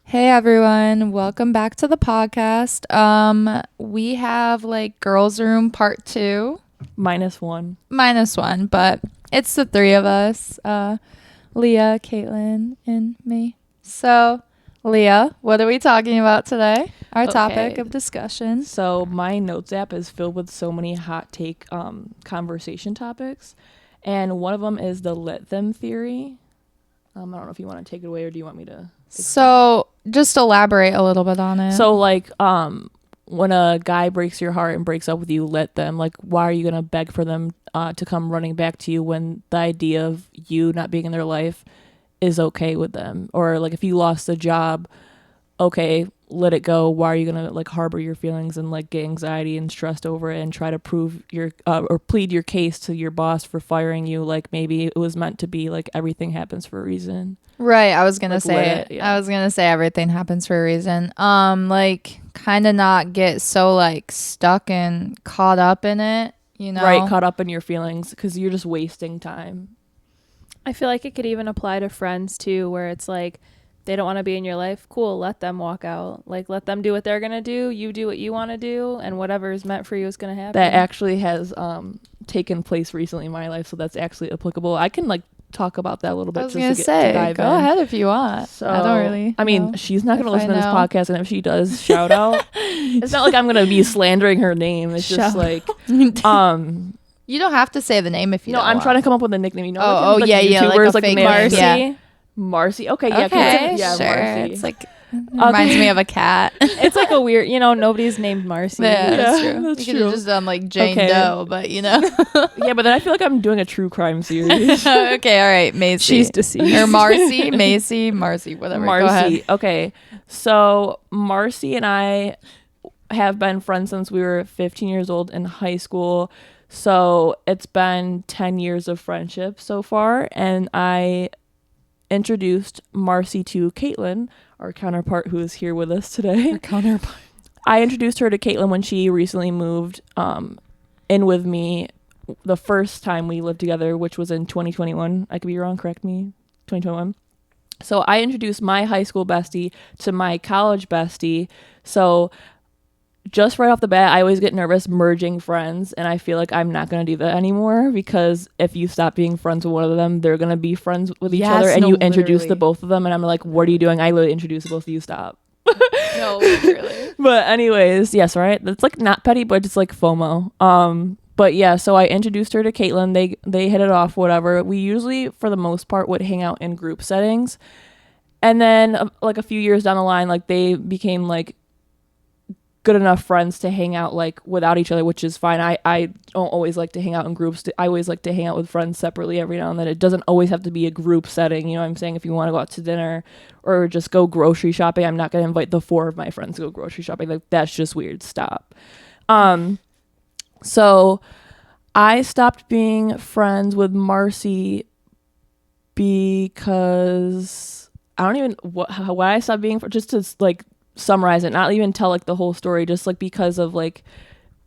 Hey everyone, welcome back to the podcast. We have like Girls Room Part 2. -1, but it's the three of us. Leah, Caitlin, and me. So, Leah, what are we talking about today? Our topic of discussion. So my notes app is filled with so many hot take conversation topics. And one of them is the let them theory. I don't know if you want to take it away or do you want me to? So just elaborate a little bit on it. So like when a guy breaks your heart and breaks up with you, let them. Like, why are you going to beg for them to come running back to you when the idea of you not being in their life is okay with them? Or like if you lost a job, okay, let it go. Why are you gonna like harbor your feelings and like get anxiety and stressed over it and try to prove your or plead your case to your boss for firing you? Like maybe it was meant to be. Like everything happens for a reason. Right, I was gonna say it. Yeah. I was gonna say everything happens for a reason. Like kind of not get so like stuck and caught up in it, you know? Right, caught up in your feelings because you're just wasting time. I feel like it could even apply to friends too, where it's like they don't want to be in your life. Cool, let them walk out. Like let them do what they're gonna do. You do what you want to do, and whatever is meant for you is gonna happen. That actually has taken place recently in my life, so that's actually applicable. I can like talk about that a little bit. I was gonna say, go ahead if you want. So, I don't really. I mean, she's not gonna listen to this podcast, and if she does, shout out. It's not like I'm gonna be slandering her name. It's just like, You don't have to say the name if you don't. No, I'm trying to come up with a nickname. You know, like like YouTubers, like a fake Marcy. Yeah. Marcy. Okay, yeah, okay, yeah, sure. Marcy. It's like reminds me of a cat. It's like a weird, nobody's named Marcy. Yeah, that's true. That's you could have just done like Jane Doe, but Yeah, but then I feel like I'm doing a true crime series. Okay, all right, Macy. She's deceased. Or Marcy, Macy, Marcy, whatever. Marcy. Go ahead. Okay, so Marcy and I have been friends since we were 15 years old in high school. So it's been 10 years of friendship so far, and I introduced Marcy to Caitlin, our counterpart who is here with us today. Our counterpart. I introduced her to Caitlin when she recently moved in with me the first time we lived together, which was in 2021. I could be wrong, correct me. 2021. So I introduced my high school bestie to my college bestie. So just right off the bat, I always get nervous merging friends, and I feel like I'm not going to do that anymore because if you stop being friends with one of them, they're going to be friends with each other, and you introduce the both of them, and I'm like, what are you doing? I literally introduced the both of you, stop. No, literally. But anyways, yes, right? That's like not petty, but just like FOMO. But yeah, so I introduced her to Caitlin. They hit it off, whatever. We usually, for the most part, would hang out in group settings. And then like a few years down the line, like they became like good enough friends to hang out like without each other, which is fine. I don't always like to hang out in groups. I always like to hang out with friends separately every now and then. It doesn't always have to be a group setting. You know what I'm saying? If you want to go out to dinner or just go grocery shopping, I'm not going to invite the 4 of my friends to go grocery shopping. Like that's just weird. Stop. So I stopped being friends with Marcy because I don't even why I stopped being just to like summarize it, not even tell like the whole story, just like because of like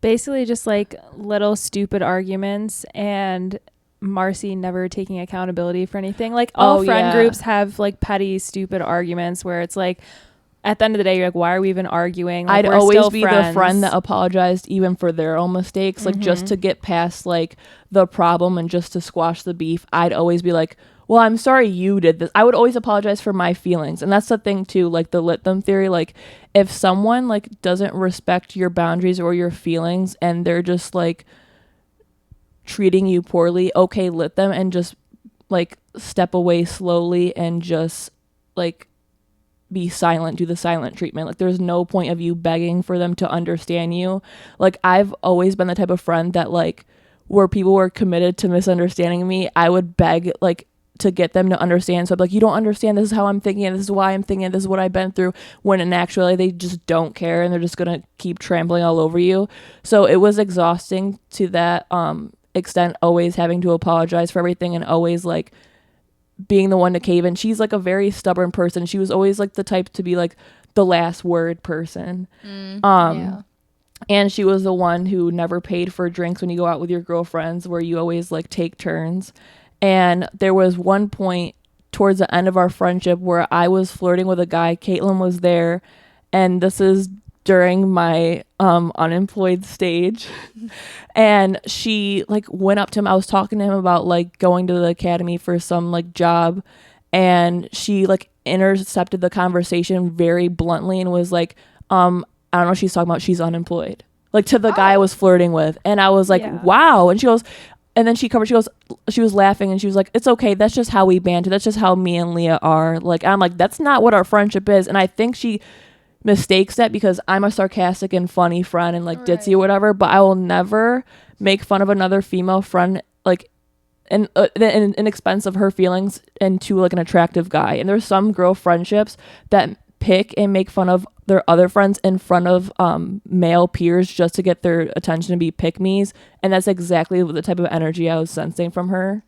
basically just like little stupid arguments and Marcy never taking accountability for anything. Like all friend groups have like petty stupid arguments where it's like at the end of the day you're like, why are we even arguing? Like, I'd always be the friend that apologized even for their own mistakes, like just to get past like the problem and just to squash the beef. I'd always be like, well, I'm sorry you did this. I would always apologize for my feelings. And that's the thing too, like the let them theory. Like if someone like doesn't respect your boundaries or your feelings and they're just like treating you poorly, okay, let them and just like step away slowly and just like be silent, do the silent treatment. Like there's no point of you begging for them to understand you. Like I've always been the type of friend that like where people were committed to misunderstanding me, I would beg like to get them to understand. So I'm like, you don't understand, this is how I'm thinking, this is why I'm thinking, this is what I've been through, when in actuality they just don't care and they're just gonna keep trampling all over you. So it was exhausting to that extent, always having to apologize for everything and always like being the one to cave in. She's like a very stubborn person. She was always like the type to be like the last word person. Yeah. And she was the one who never paid for drinks when you go out with your girlfriends, where you always like take turns. And there was one point towards the end of our friendship where I was flirting with a guy. Caitlin was there, and this is during my unemployed stage. And she like went up to him. I was talking to him about like going to the academy for some like job, and she like intercepted the conversation very bluntly and was like, I don't know what she's talking about, she's unemployed, like to the guy I was flirting with. And I was like, wow. And she goes, and then she goes, she was laughing and she was like, it's okay, that's just how we banter, that's just how me and Leah are. Like, I'm like, that's not what our friendship is. And I think she mistakes that because I'm a sarcastic and funny friend and like ditzy or whatever, but I will never make fun of another female friend like in expense of her feelings and to like an attractive guy. And there's some girl friendships that pick and make fun of their other friends in front of male peers just to get their attention and be pick-me's, and that's exactly the type of energy I was sensing from her.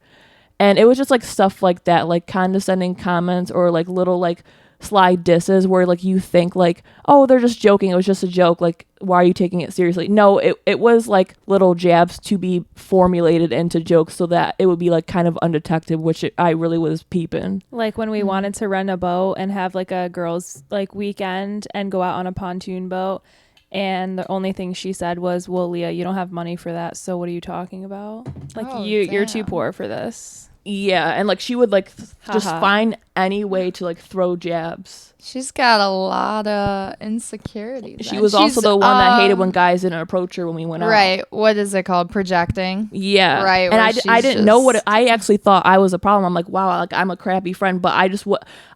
And it was just like stuff like that, like condescending comments or like little like sly disses where like you think like, oh, they're just joking, it was just a joke, like why are you taking it seriously? No, it was like little jabs to be formulated into jokes so that it would be like kind of undetected, which I really was peeping. Like when we wanted to rent a boat and have like a girls like weekend and go out on a pontoon boat, and the only thing she said was, well, Leah, you don't have money for that, so what are you talking about? Like, you're too poor for this. Yeah, and like she would like just find any way to like throw jabs. She's got a lot of insecurities. She was also the one that hated when guys didn't approach her when we went out. Right. What is it called? Projecting. Yeah. Right. And I didn't know what I actually thought I was a problem. I'm like, wow, like I'm a crappy friend, but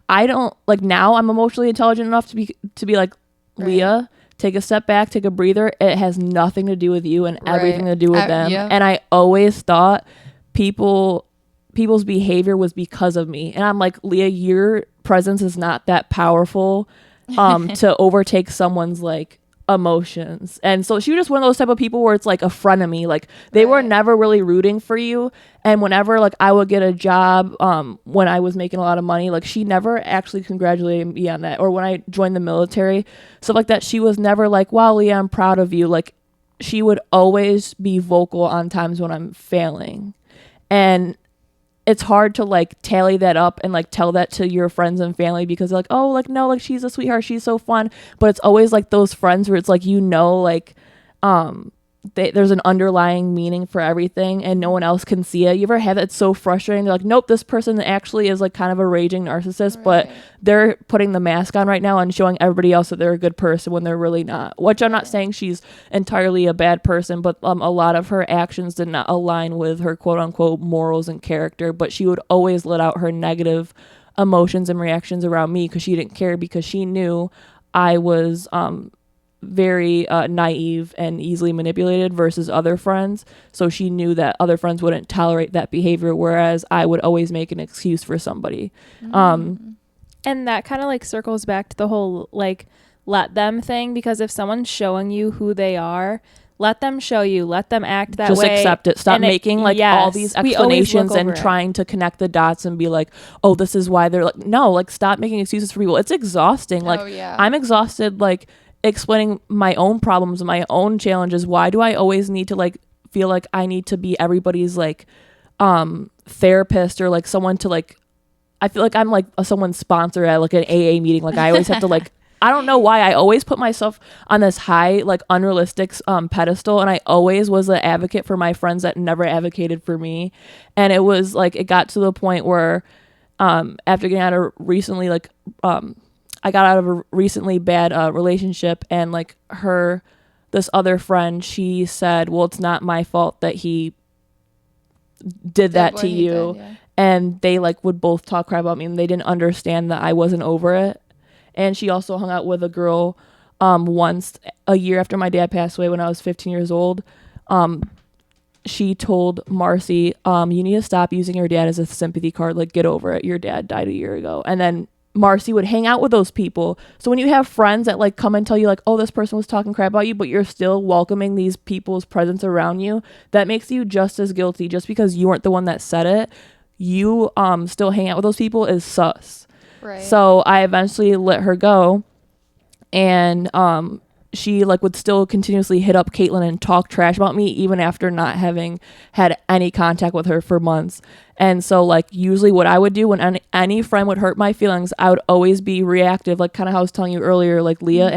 I don't like, now I'm emotionally intelligent enough to be like, Leah, take a step back, take a breather. It has nothing to do with you and everything to do with them. Yeah. And I always thought people's behavior was because of me. And I'm like, Leah, your presence is not that powerful to overtake someone's like emotions. And so she was just one of those type of people where it's like a frenemy. Like they were never really rooting for you. And whenever like I would get a job when I was making a lot of money, like she never actually congratulated me on that. Or when I joined the military, stuff like that, she was never like, wow, Leah, I'm proud of you. Like she would always be vocal on times when I'm failing. And it's hard to like tally that up and like tell that to your friends and family because they're like, oh, like no, like she's a sweetheart, she's so fun. But it's always like those friends where it's like, you know, like there's an underlying meaning for everything and no one else can see it. You ever have it? It's so frustrating. They're like, nope, this person actually is like kind of a raging narcissist, but they're putting the mask on right now and showing everybody else that they're a good person when they're really not. Which I'm not saying she's entirely a bad person, but a lot of her actions did not align with her quote unquote morals and character. But she would always let out her negative emotions and reactions around me because she didn't care, because she knew I was very naive and easily manipulated versus other friends. So she knew that other friends wouldn't tolerate that behavior, whereas I would always make an excuse for somebody. And that kind of like circles back to the whole like let them thing, because if someone's showing you who they are, let them show you, let them act that way. Just accept it. Stop making all these explanations and trying to connect the dots and be like, oh, this is why they're like, no, like stop making excuses for people. It's exhausting. Like I'm exhausted like explaining my own problems and my own challenges. Why do I always need to like feel like I need to be everybody's like therapist or like someone to like, I feel like I'm like someone's sponsor at like an AA meeting. Like I always have to like, I don't know why I always put myself on this high like unrealistic pedestal, and I always was an advocate for my friends that never advocated for me. And it was like it got to the point where after getting out of recently like I got out of a recently bad relationship, and like this other friend, she said, well, it's not my fault that he did that to you. Did, yeah. And they like would both talk crap about me, and they didn't understand that I wasn't over it. And she also hung out with a girl once a year after my dad passed away when I was 15 years old. She told Marcy, you need to stop using your dad as a sympathy card. Like, get over it. Your dad died a year ago. And then Marcy would hang out with those people. So when you have friends that like come and tell you like, oh, this person was talking crap about you, but you're still welcoming these people's presence around you, that makes you just as guilty. Just because you weren't the one that said it, you still hang out with those people is sus. Right. So I eventually let her go, and she like would still continuously hit up Caitlin and talk trash about me even after not having had any contact with her for months. And so like usually what I would do when any friend would hurt my feelings, I would always be reactive, like kind of how I was telling you earlier, like Leah,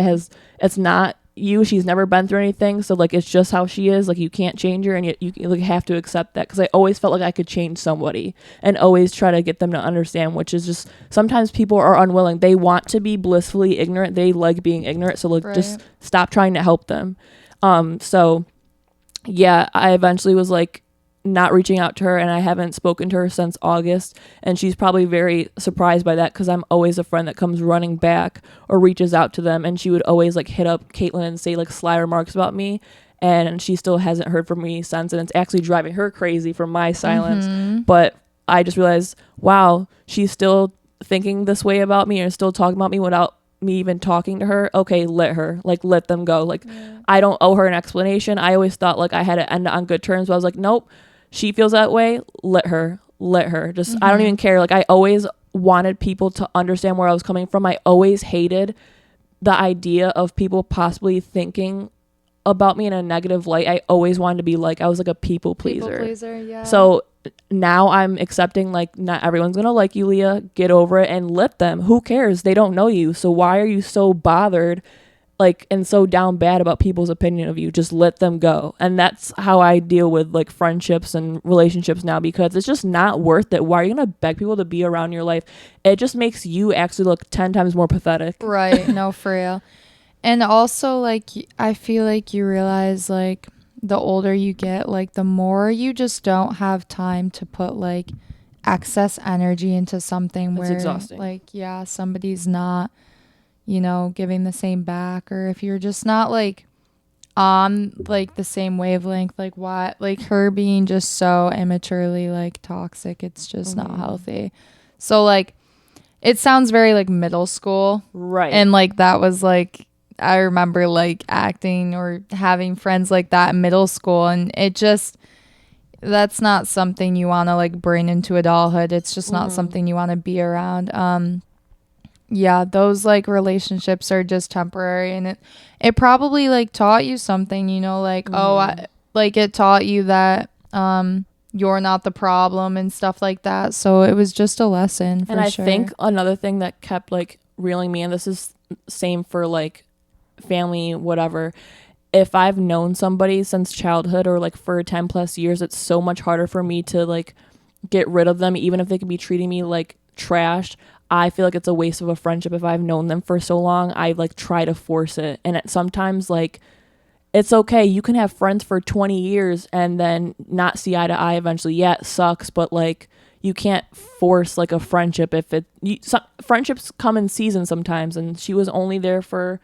it's not you, she's never been through anything, so like it's just how she is, like you can't change her, and you like have to accept that, because I always felt like I could change somebody and always try to get them to understand, which is just sometimes people are unwilling. They want to be blissfully ignorant, they like being ignorant, so like just stop trying to help them. So yeah, I eventually was like not reaching out to her, and I haven't spoken to her since August, and she's probably very surprised by that, because I'm always a friend that comes running back or reaches out to them, and she would always like hit up Caitlin and say like sly remarks about me, and she still hasn't heard from me since, and it's actually driving her crazy from my silence. But I just realized, wow, she's still thinking this way about me or still talking about me without me even talking to her. Okay, let them go. Like I don't owe her an explanation. I always thought like I had to end on good terms, but I was like, nope, she feels that way, let her just I don't even care. Like I always wanted people to understand where I was coming from. I always hated the idea of people possibly thinking about me in a negative light. I always wanted to be like, I was like a people pleaser. Yeah. So now I'm accepting like not everyone's gonna like you, Leah. Get over it and let them. Who cares? They don't know you. So why are you so bothered like and so down bad about people's opinion of you? Just let them go. And that's how I deal with like friendships and relationships now, because it's just not worth it. Why are you gonna beg people to be around your life? It just makes you actually look 10 times more pathetic. Right. No, for real. And also like I feel like you realize like the older you get, like the more you just don't have time to put like excess energy into something. That's where exhausting. Like somebody's not giving the same back, or if you're just not like on like the same wavelength, like what, like her being just so immaturely like toxic, it's just not healthy. So like it sounds very like middle school, right? And like that was like I remember like acting or having friends like that in middle school, and it just, that's not something you want to like bring into adulthood. It's just not something you want to be around. Those like relationships are just temporary, and it probably like taught you something, like it taught you that you're not the problem and stuff like that. So it was just a lesson for sure. And I think another thing that kept like reeling me in, this is same for like family, whatever, if I've known somebody since childhood or like for 10 plus years, it's so much harder for me to like get rid of them, even if they could be treating me like trash. I feel like it's a waste of a friendship if I've known them for so long. I like try to force it, and sometimes like it's okay, you can have friends for 20 years and then not see eye to eye eventually. Yeah, it sucks, but like you can't force like a friendship. Friendships come in seasons sometimes, and she was only there for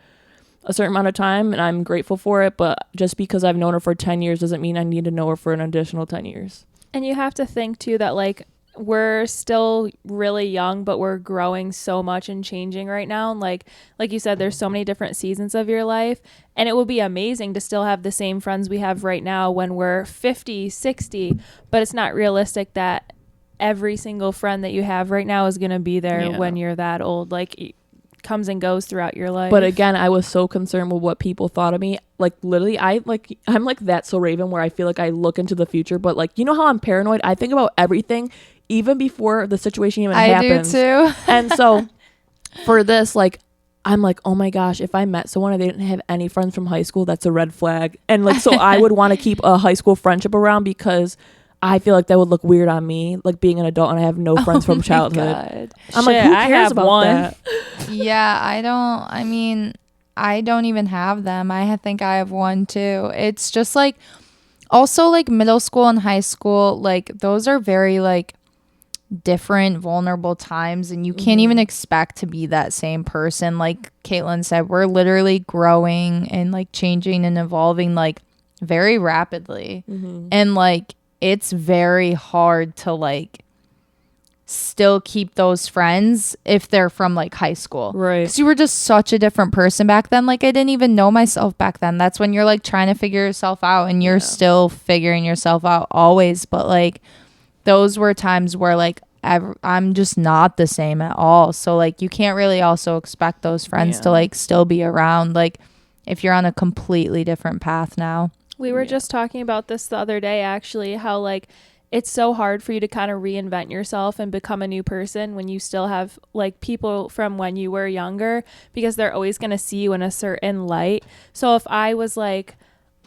a certain amount of time, and I'm grateful for it, but just because I've known her for 10 years doesn't mean I need to know her for an additional 10 years. And you have to think too that like we're still really young, but we're growing so much and changing right now. And like you said, there's so many different seasons of your life, and it would be amazing to still have the same friends we have right now when we're 50, 60, but it's not realistic that every single friend that you have right now is going to be there when you're that old. Like comes and goes throughout your life. But again, I was so concerned with what people thought of me. Like literally I'm like that so Raven, where I feel like I look into the future, but like, you know how I'm paranoid? I think about everything even before the situation even happens. I do too. And so for this, like I'm like, oh my gosh, if I met someone and they didn't have any friends from high school, that's a red flag. And like, so I would want to keep a high school friendship around, because I feel like that would look weird on me, like being an adult and I have no friends from childhood. God. I'm like, who cares about that? Yeah, I don't even have them. I think I have one too. It's just like, also like middle school and high school, like those are very like different vulnerable times, and you can't even expect to be that same person. Like Caitlin said, we're literally growing and like changing and evolving like very rapidly. And like it's very hard to like still keep those friends if they're from like high school, right? Because you were just such a different person back then. Like I didn't even know myself back then. That's when you're like trying to figure yourself out, and you're still figuring yourself out always, but like those were times where like I'm just not the same at all. So like you can't really also expect those friends to like still be around. Like if you're on a completely different path now. We were just talking about this the other day, actually, how like it's so hard for you to kind of reinvent yourself and become a new person when you still have like people from when you were younger, because they're always going to see you in a certain light. So if I was like,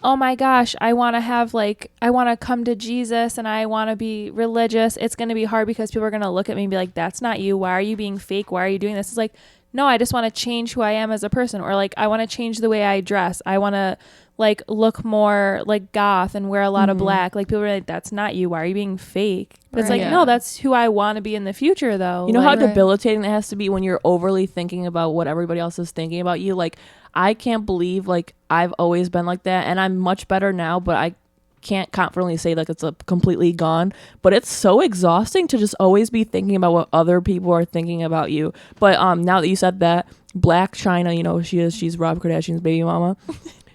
oh my gosh, I want to come to Jesus and I want to be religious, it's going to be hard because people are going to look at me and be like, that's not you. Why are you being fake? Why are you doing this? It's like, no, I just want to change who I am as a person. Or like, I want to change the way I dress. I want to like look more like goth and wear a lot of black. Like people are like, that's not you. Why are you being fake? But it's like, no, that's who I want to be in the future though. You know how debilitating that has to be when you're overly thinking about what everybody else is thinking about you? Like, I can't believe like I've always been like that, and I'm much better now, but I can't confidently say like it's a completely gone. But it's so exhausting to just always be thinking about what other people are thinking about you. But now that you said that, Black China, you know, she's Rob Kardashian's baby mama.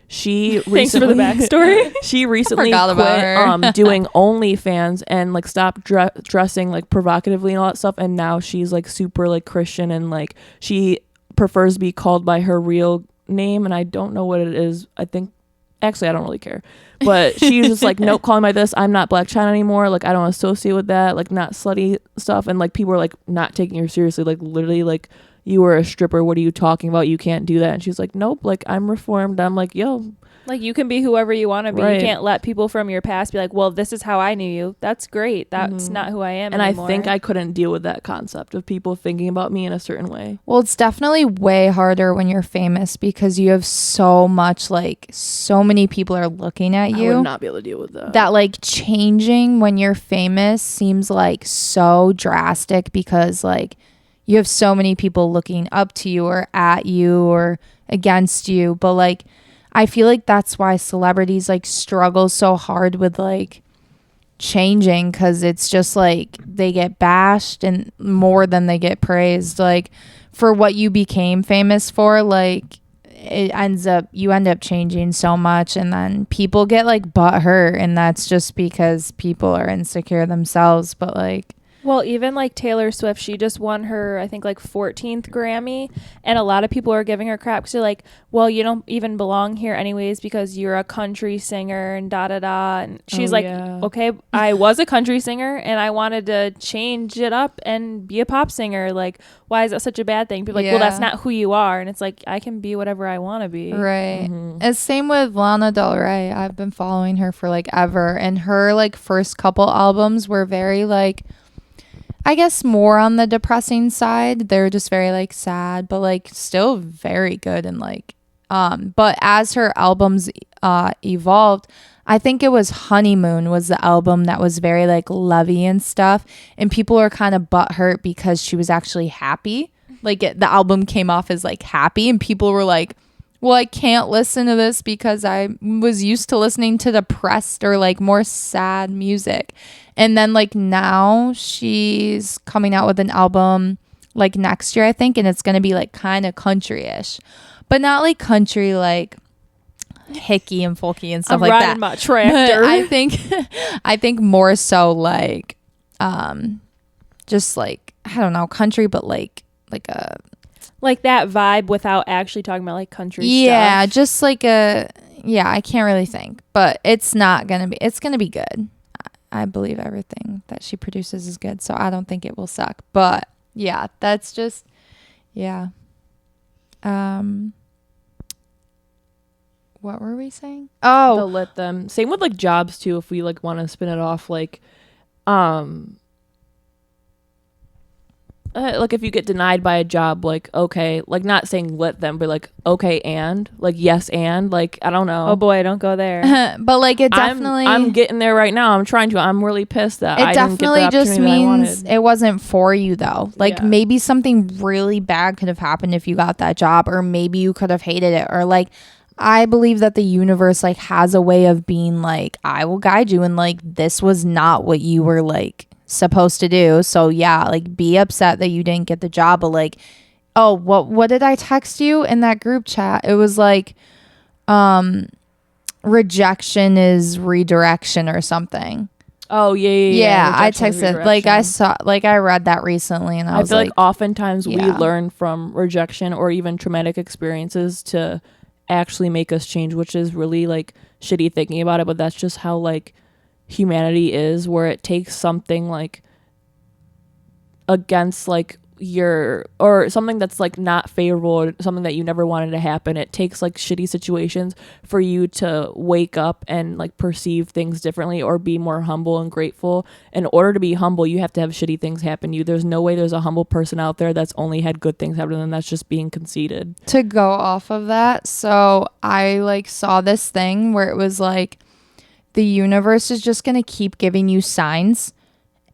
She recently, thanks for the backstory. She recently quit doing OnlyFans and like stopped dressing like provocatively and all that stuff, and now she's like super like Christian, and like she prefers to be called by her real name, and I don't know what it is. I think actually I don't really care, but she's just like, nope, call me by this. I'm not Black China anymore. Like I don't associate with that, like not slutty stuff. And like people are like not taking her seriously, like literally like, you were a stripper, what are you talking about? You can't do that. And she's like, nope, like I'm reformed. I'm like, yo, like you can be whoever you want to be. Right. You can't let people from your past be like, well, this is how I knew you. That's great. That's not who I am and anymore. I think I couldn't deal with that concept of people thinking about me in a certain way. Well, it's definitely way harder when you're famous because you have so much, like so many people are looking at you. I would not be able to deal with that. That like changing when you're famous seems like so drastic because like you have so many people looking up to you or at you or against you. But like I feel like that's why celebrities like struggle so hard with like changing, because it's just like they get bashed and more than they get praised. Like for what you became famous for, like you end up changing so much, and then people get like butthurt, and that's just because people are insecure themselves. But like, well, even like Taylor Swift, she just won her, I think, like 14th Grammy. And a lot of people are giving her crap because they're like, well, you don't even belong here anyways because you're a country singer and da-da-da. And she's okay, I was a country singer and I wanted to change it up and be a pop singer. Like, why is that such a bad thing? People are like, well, that's not who you are. And it's like, I can be whatever I want to be. Right. It's same with Lana Del Rey. I've been following her for like ever. And her like first couple albums were very like, I guess more on the depressing side. They're just very like sad, but like still very good. And like, but as her albums evolved, I think it was Honeymoon was the album that was very like lovey and stuff. And people were kind of butthurt because she was actually happy. Like the album came off as like happy, and people were like, well, I can't listen to this because I was used to listening to depressed or like more sad music. And then like now she's coming out with an album like next year, I think, and it's going to be like kind of country-ish, but not like country like hicky and folky and stuff like that. My tractor. But I think more so like just like, I don't know, country, but like a like that vibe without actually talking about like country stuff. Just like I can't really think, but it's gonna be good. I believe everything that she produces is good, so I don't think it will suck. But yeah, that's just what were we saying? Oh, they'll let them. Same with like jobs too. If we like want to spin it off, like if you get denied by a job, like, okay, like not saying let them, but like, okay, and like, yes, and like, I don't know. Oh boy, don't go there. But like it definitely, I'm getting there right now. I'm really pissed that it I didn't get the definitely just means it wasn't for you though. Like maybe something really bad could have happened if you got that job, or maybe you could have hated it, or like, I believe that the universe like has a way of being like, I will guide you, and like this was not what you were like supposed to do. So yeah, like be upset that you didn't get the job, but like, oh, what did I text you in that group chat? It was like rejection is redirection or something. Oh yeah. I texted like I read that recently, and I feel like oftentimes we learn from rejection or even traumatic experiences to actually make us change, which is really like shitty thinking about it, but that's just how like humanity is, where it takes something like against like your, or something that's like not favorable, or something that you never wanted to happen. It takes like shitty situations for you to wake up and like perceive things differently or be more humble and grateful. In order to be humble, you have to have shitty things happen to you. There's no way there's a humble person out there that's only had good things happen to them. That's just being conceited. To go off of that, so I like saw this thing where it was like the universe is just gonna keep giving you signs,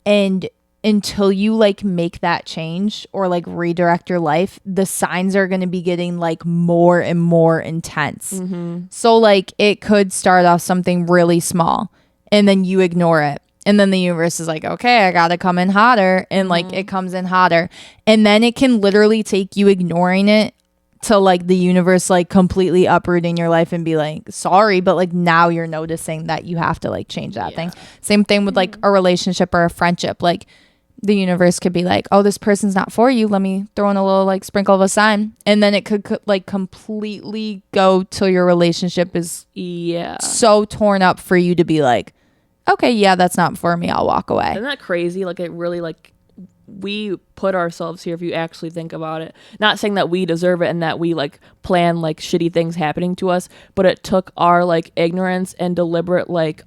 and until you like make that change or like redirect your life, the signs are going to be getting like more and more intense. So like it could start off something really small and then you ignore it, and then the universe is like, okay, I gotta come in hotter, and like it comes in hotter, and then it can literally take you ignoring it to like the universe like completely uprooting your life and be like, sorry, but like now you're noticing that you have to like change that thing. Same thing with like a relationship or a friendship. Like the universe could be like, oh, this person's not for you, let me throw in a little like sprinkle of a sign, and then it could like completely go till your relationship is so torn up for you to be like, okay, yeah, that's not for me, I'll walk away. Isn't that crazy? Like it really like, we put ourselves here if you actually think about it. Not saying that we deserve it and that we like plan like shitty things happening to us, but it took our like ignorance and deliberate like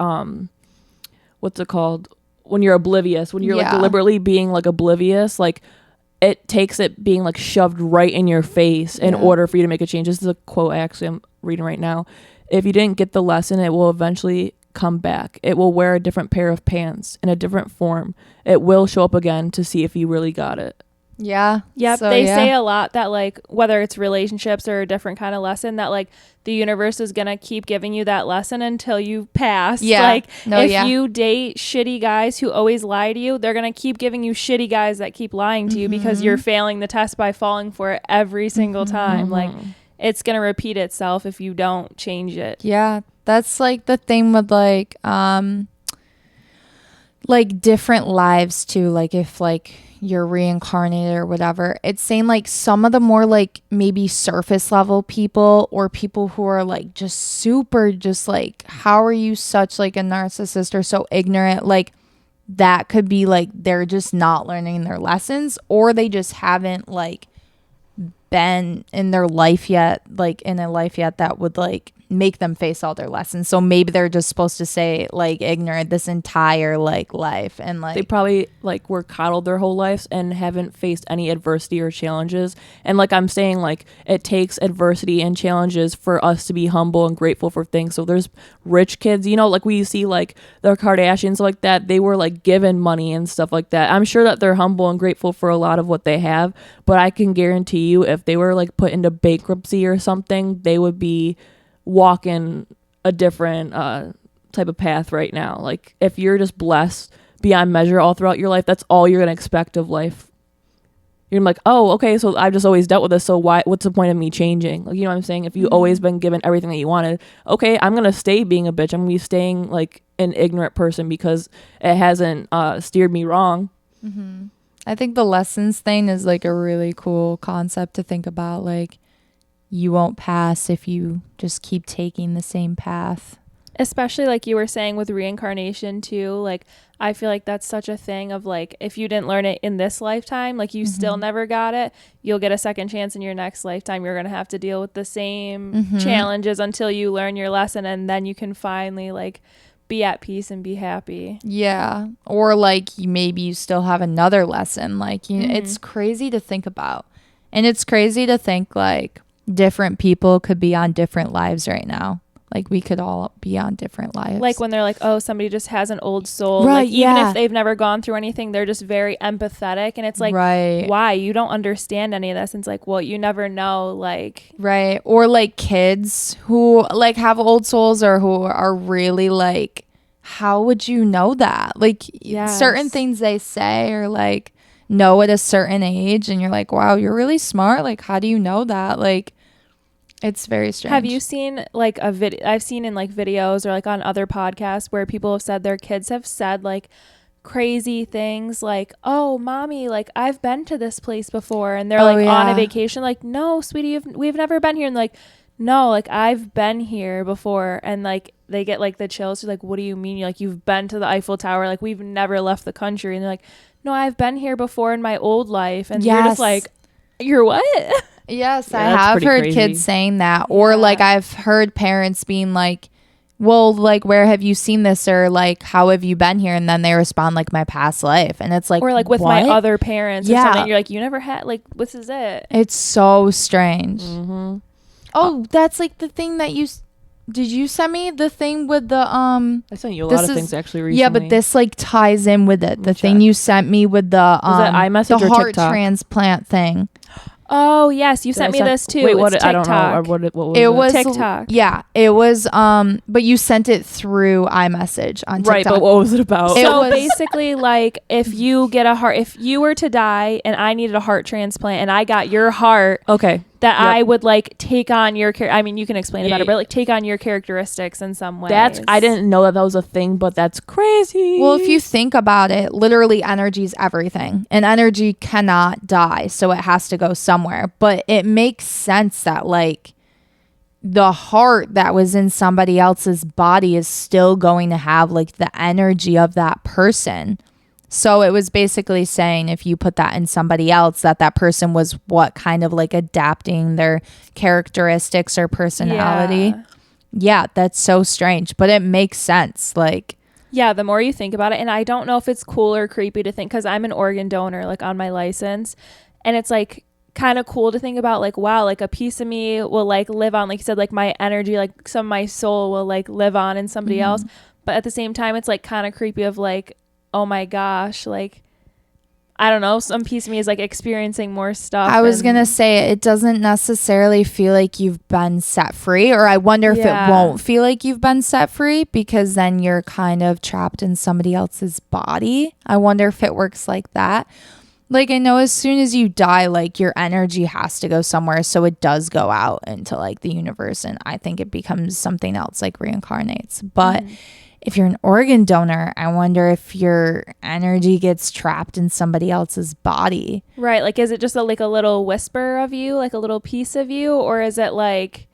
what's it called when you're oblivious, when you're like deliberately being like oblivious, like it takes it being like shoved right in your face in order for you to make a change. This is a quote I actually am reading right now. If you didn't get the lesson, it will eventually come back. It will wear a different pair of pants in a different form. It will show up again to see if you really got it. Yeah. Yep. So, they say a lot that like whether it's relationships or a different kind of lesson, that like the universe is gonna keep giving you that lesson until you pass. Yeah. Like if you date shitty guys who always lie to you, they're gonna keep giving you shitty guys that keep lying to you because you're failing the test by falling for it every single time. Like it's gonna repeat itself if you don't change it. Yeah. That's like the thing with like different lives too. Like if like you're reincarnated or whatever, it's saying like some of the more like maybe surface level people, or people who are like just super just like, how are you such like a narcissist or so ignorant? Like that could be like they're just not learning their lessons, or they just haven't like been in their life yet, like in a life yet that would like make them face all their lessons. So maybe they're just supposed to say like ignorant this entire like life, and like they probably like were coddled their whole lives and haven't faced any adversity or challenges. And like I'm saying, like it takes adversity and challenges for us to be humble and grateful for things. So there's rich kids, you know, like we see like the Kardashians like that, they were like given money and stuff like that. I'm sure that they're humble and grateful for a lot of what they have, but I can guarantee you if they were like put into bankruptcy or something, they would be walking a different type of path right now. Like if you're just blessed beyond measure all throughout your life, that's all you're gonna expect of life. You're like, oh, okay, so I've just always dealt with this, so what's the point of me changing? Like, you know what I'm saying? If you always been given everything that you wanted, okay, I'm gonna stay being a bitch. I'm gonna be staying like an ignorant person because it hasn't steered me wrong. I think the lessons thing is like a really cool concept to think about. Like you won't pass if you just keep taking the same path. Especially like you were saying with reincarnation too. Like I feel like that's such a thing of like, if you didn't learn it in this lifetime, like you still never got it, you'll get a second chance in your next lifetime. You're going to have to deal with the same challenges until you learn your lesson, and then you can finally like be at peace and be happy. Yeah. Or like maybe you still have another lesson. Like it's crazy to think about. And it's crazy to think like different people could be on different lives right now. Like we could all be on different lives. Like when they're like, oh, somebody just has an old soul. Right, like even if they've never gone through anything, they're just very empathetic. And it's like, why? You don't understand any of this. And it's like, well, you never know. Like, right. Or like kids who like have old souls, or who are really like, how would you know that? Like certain things they say or like know at a certain age, and you're like, wow, you're really smart. Like, how do you know that? Like, it's very strange. Have you seen like a video? I've seen in like videos or like on other podcasts where people have said their kids have said like crazy things like, oh, mommy, like I've been to this place before, and they're on a vacation. Like, no, sweetie, we've never been here. And like, no, like I've been here before, and like they get like the chills. They're like, what do you mean? You're like, you've been to the Eiffel Tower, like we've never left the country. And they're like, no, I've been here before in my old life. And you're just like, you're what? Yes, Yeah, I have heard crazy. kids saying that. Or like I've heard parents being like, well, like, where have you seen this? Or like, how have you been here? And then they respond like, my past life. And it's like, or like with what? my other parents or something. You're like, you never had, like, this is it. It's so strange. Mm-hmm. Oh, that's like the thing that did you send me the thing with the I sent you a lot of things actually recently. Yeah, but this like ties in with it. The thing you sent me with the iMessage the or heart TikTok? Transplant thing. Oh yes, you sent me this too. Wait, what? It's I don't know. Or what was it? It was TikTok. Yeah, it was. But you sent it through iMessage on TikTok. Right, but what was it about? So basically, like, if you were to die and I needed a heart transplant and I got your heart, okay, that I would like take on your I mean, you can explain it better, but like take on your characteristics in some way. I didn't know that was a thing, but that's crazy. Well, if you think about it, literally energy is everything, and energy cannot die, so it has to go somewhere. But it makes sense that like the heart that was in somebody else's body is still going to have like the energy of that person. So it was basically saying if you put that in somebody else, that person was what kind of like adapting their characteristics or personality. Yeah, that's so strange, but it makes sense. Like, yeah, the more you think about it, and I don't know if it's cool or creepy to think, because I'm an organ donor, like on my license, and it's like kind of cool to think about, like, wow, like a piece of me will like live on, like you said, like my energy, like some of my soul will like live on in somebody else. But at the same time, it's like kind of creepy of like, oh my gosh, like, I don't know, some piece of me is like experiencing more stuff. I was going to say, it doesn't necessarily feel like you've been set free, or I wonder if it won't feel like you've been set free because then you're kind of trapped in somebody else's body. I wonder if it works like that. Like, I know as soon as you die, like your energy has to go somewhere. So it does go out into like the universe. And I think it becomes something else, like reincarnates. But if you're an organ donor, I wonder if your energy gets trapped in somebody else's body. Right. Like, is it just like a little whisper of you, like a little piece of you? Or is it like,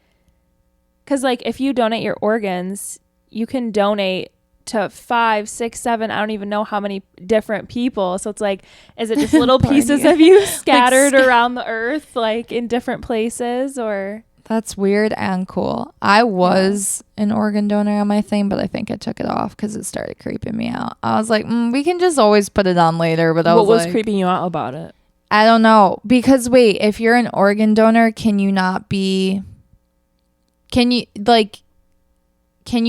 because like if you donate your organs, you can donate to 5, 6, 7, I don't even know how many different people. So it's like, is it just little pieces of you scattered around the earth, like in different places? Or... That's weird and cool. I was an organ donor on my thing, but I think I took it off because it started creeping me out. I was like, we can just always put it on later. But what was creeping you out about it? I don't know. Because wait, if you're an organ donor, can you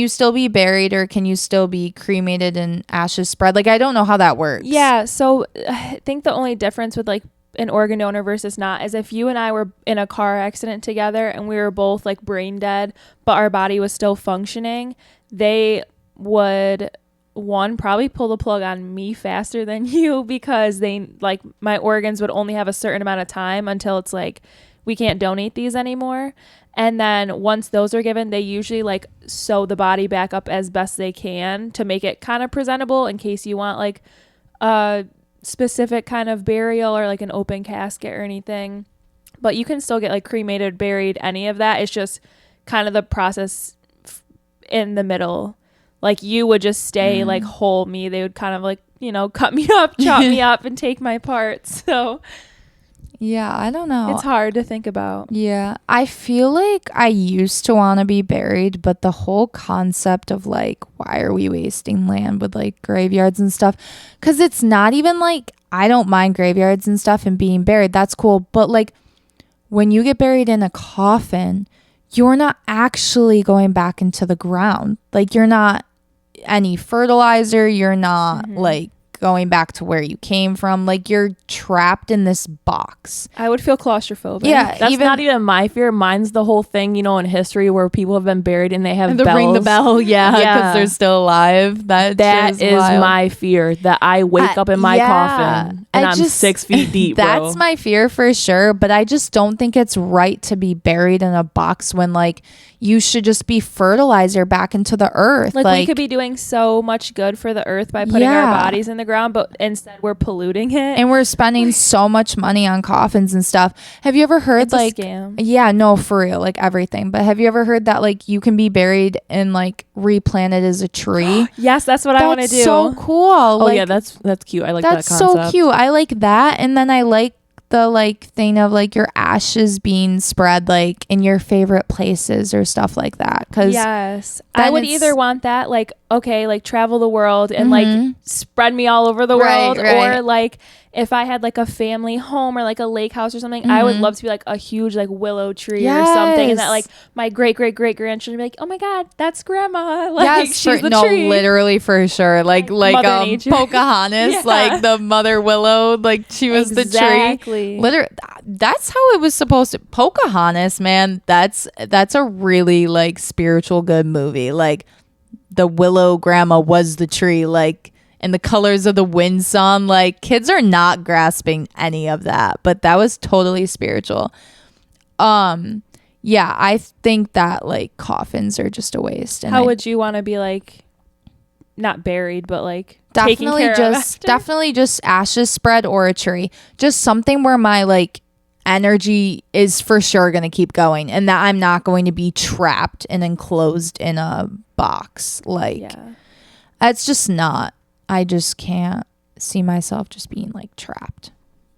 still be buried, or can you still be cremated and ashes spread? Like, I don't know how that works. Yeah. So I think the only difference with like an organ donor versus not is if you and I were in a car accident together and we were both like brain dead, but our body was still functioning, they would probably pull the plug on me faster than you, because they like my organs would only have a certain amount of time until it's like we can't donate these anymore. And then once those are given, they usually like sew the body back up as best they can to make it kind of presentable in case you want like a specific kind of burial or like an open casket or anything. But you can still get like cremated, buried, any of that. It's just kind of the process in the middle. Like you would just stay like whole me. They would kind of like, you know, cut me up, chop me up and take my parts. So yeah, I don't know. It's hard to think about. Yeah, I feel like I used to want to be buried, but the whole concept of like, why are we wasting land with like graveyards and stuff? Because it's not even like, I don't mind graveyards and stuff and being buried. That's cool. But like when you get buried in a coffin, you're not actually going back into the ground. Like you're not any fertilizer. You're not like going back to where you came from. Like you're trapped in this box. I would feel claustrophobic. Yeah, that's not even my fear. Mine's the whole thing, you know, in history where people have been buried and they have bells. Ring the bell, yeah, because they're still alive. That is wild. My fear, that I wake up in my coffin and I'm 6 feet deep. That's my fear for sure. But I just don't think it's right to be buried in a box when like you should just be fertilizer back into the earth. Like we could be doing so much good for the earth by putting our bodies in the ground. ground, but instead we're polluting it. And we're spending so much money on coffins and stuff. Have you ever heard it's like a scam. Yeah, no, for real, like everything. But have you ever heard that like you can be buried and like replanted as a tree? Yes, that's what I want to do. That's so cool. Oh like, yeah, that's cute. I like that concept. That's so cute. I like that. And then I like the like thing of like your ashes being spread like in your favorite places or stuff like that. Because yes, I would either want that, like, okay, like travel the world and like spread me all over the world, or like if I had like a family home or like a lake house or something, I would love to be like a huge like willow tree or something, and that like my great grandchildren be like, oh my god, that's grandma, like she's the tree. Literally for sure, like Pocahontas, like the mother willow, like she was the tree. Literally, that's how it was supposed to. Pocahontas, man, that's a really like spiritual good movie. Like the willow grandma was the tree, like. And the colors of the wind song, like kids are not grasping any of that, but that was totally spiritual. Yeah, I think that like coffins are just a waste. And how would you want to be like, not buried, but like definitely just ashes spread or a tree, just something where my like energy is for sure going to keep going, and that I'm not going to be trapped and enclosed in a box. Like that's just not. I just can't see myself just being like trapped.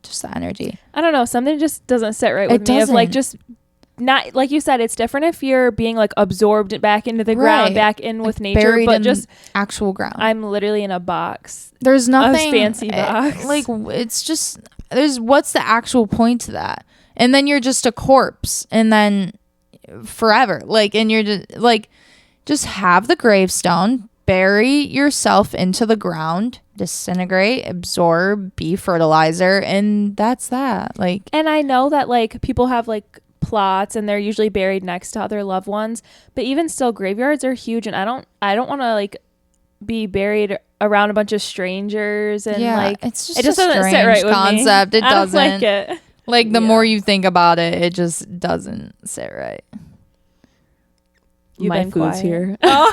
Just the energy. I don't know. Something just doesn't sit right with me. Of like just not, like you said, it's different if you're being like absorbed back into the ground, back in like with nature, but just actual ground. I'm literally in a box. There's nothing a fancy box. Like it's just what's the actual point to that? And then you're just a corpse, and then forever. Like, and you're just have the gravestone. Bury yourself into the ground, disintegrate, absorb, be fertilizer, and that's that. Like, and I know that like people have like plots and they're usually buried next to other loved ones, but even still graveyards are huge, and I don't want to like be buried around a bunch of strangers, and like it's just it just doesn't sit right concept. With me. It doesn't like it. Like the more you think about it, it just doesn't sit right. My food's here. Oh.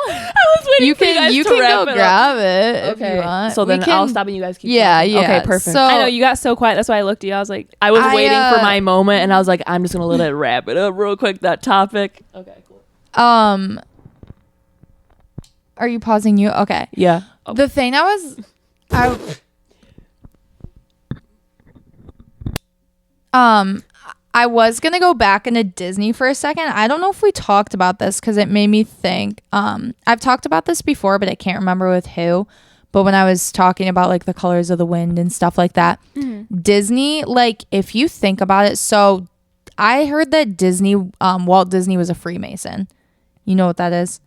I was waiting you for you guys you to can wrap go it grab up. it if you want. So then I'll stop and you guys keep talking. Okay, perfect. So I know you got so quiet. That's why I looked at you. I was like, I was waiting for my moment, and I was like, I'm just gonna let it wrap it up real quick. That topic. Okay, cool. Are you pausing? You okay? Yeah. The thing I was going to go back into Disney for a second. I don't know if we talked about this because it made me think. I've talked about this before, but I can't remember with who. But when I was talking about like the colors of the wind and stuff like that, Disney, like if you think about it, so I heard that Walt Disney was a Freemason. You know what that is?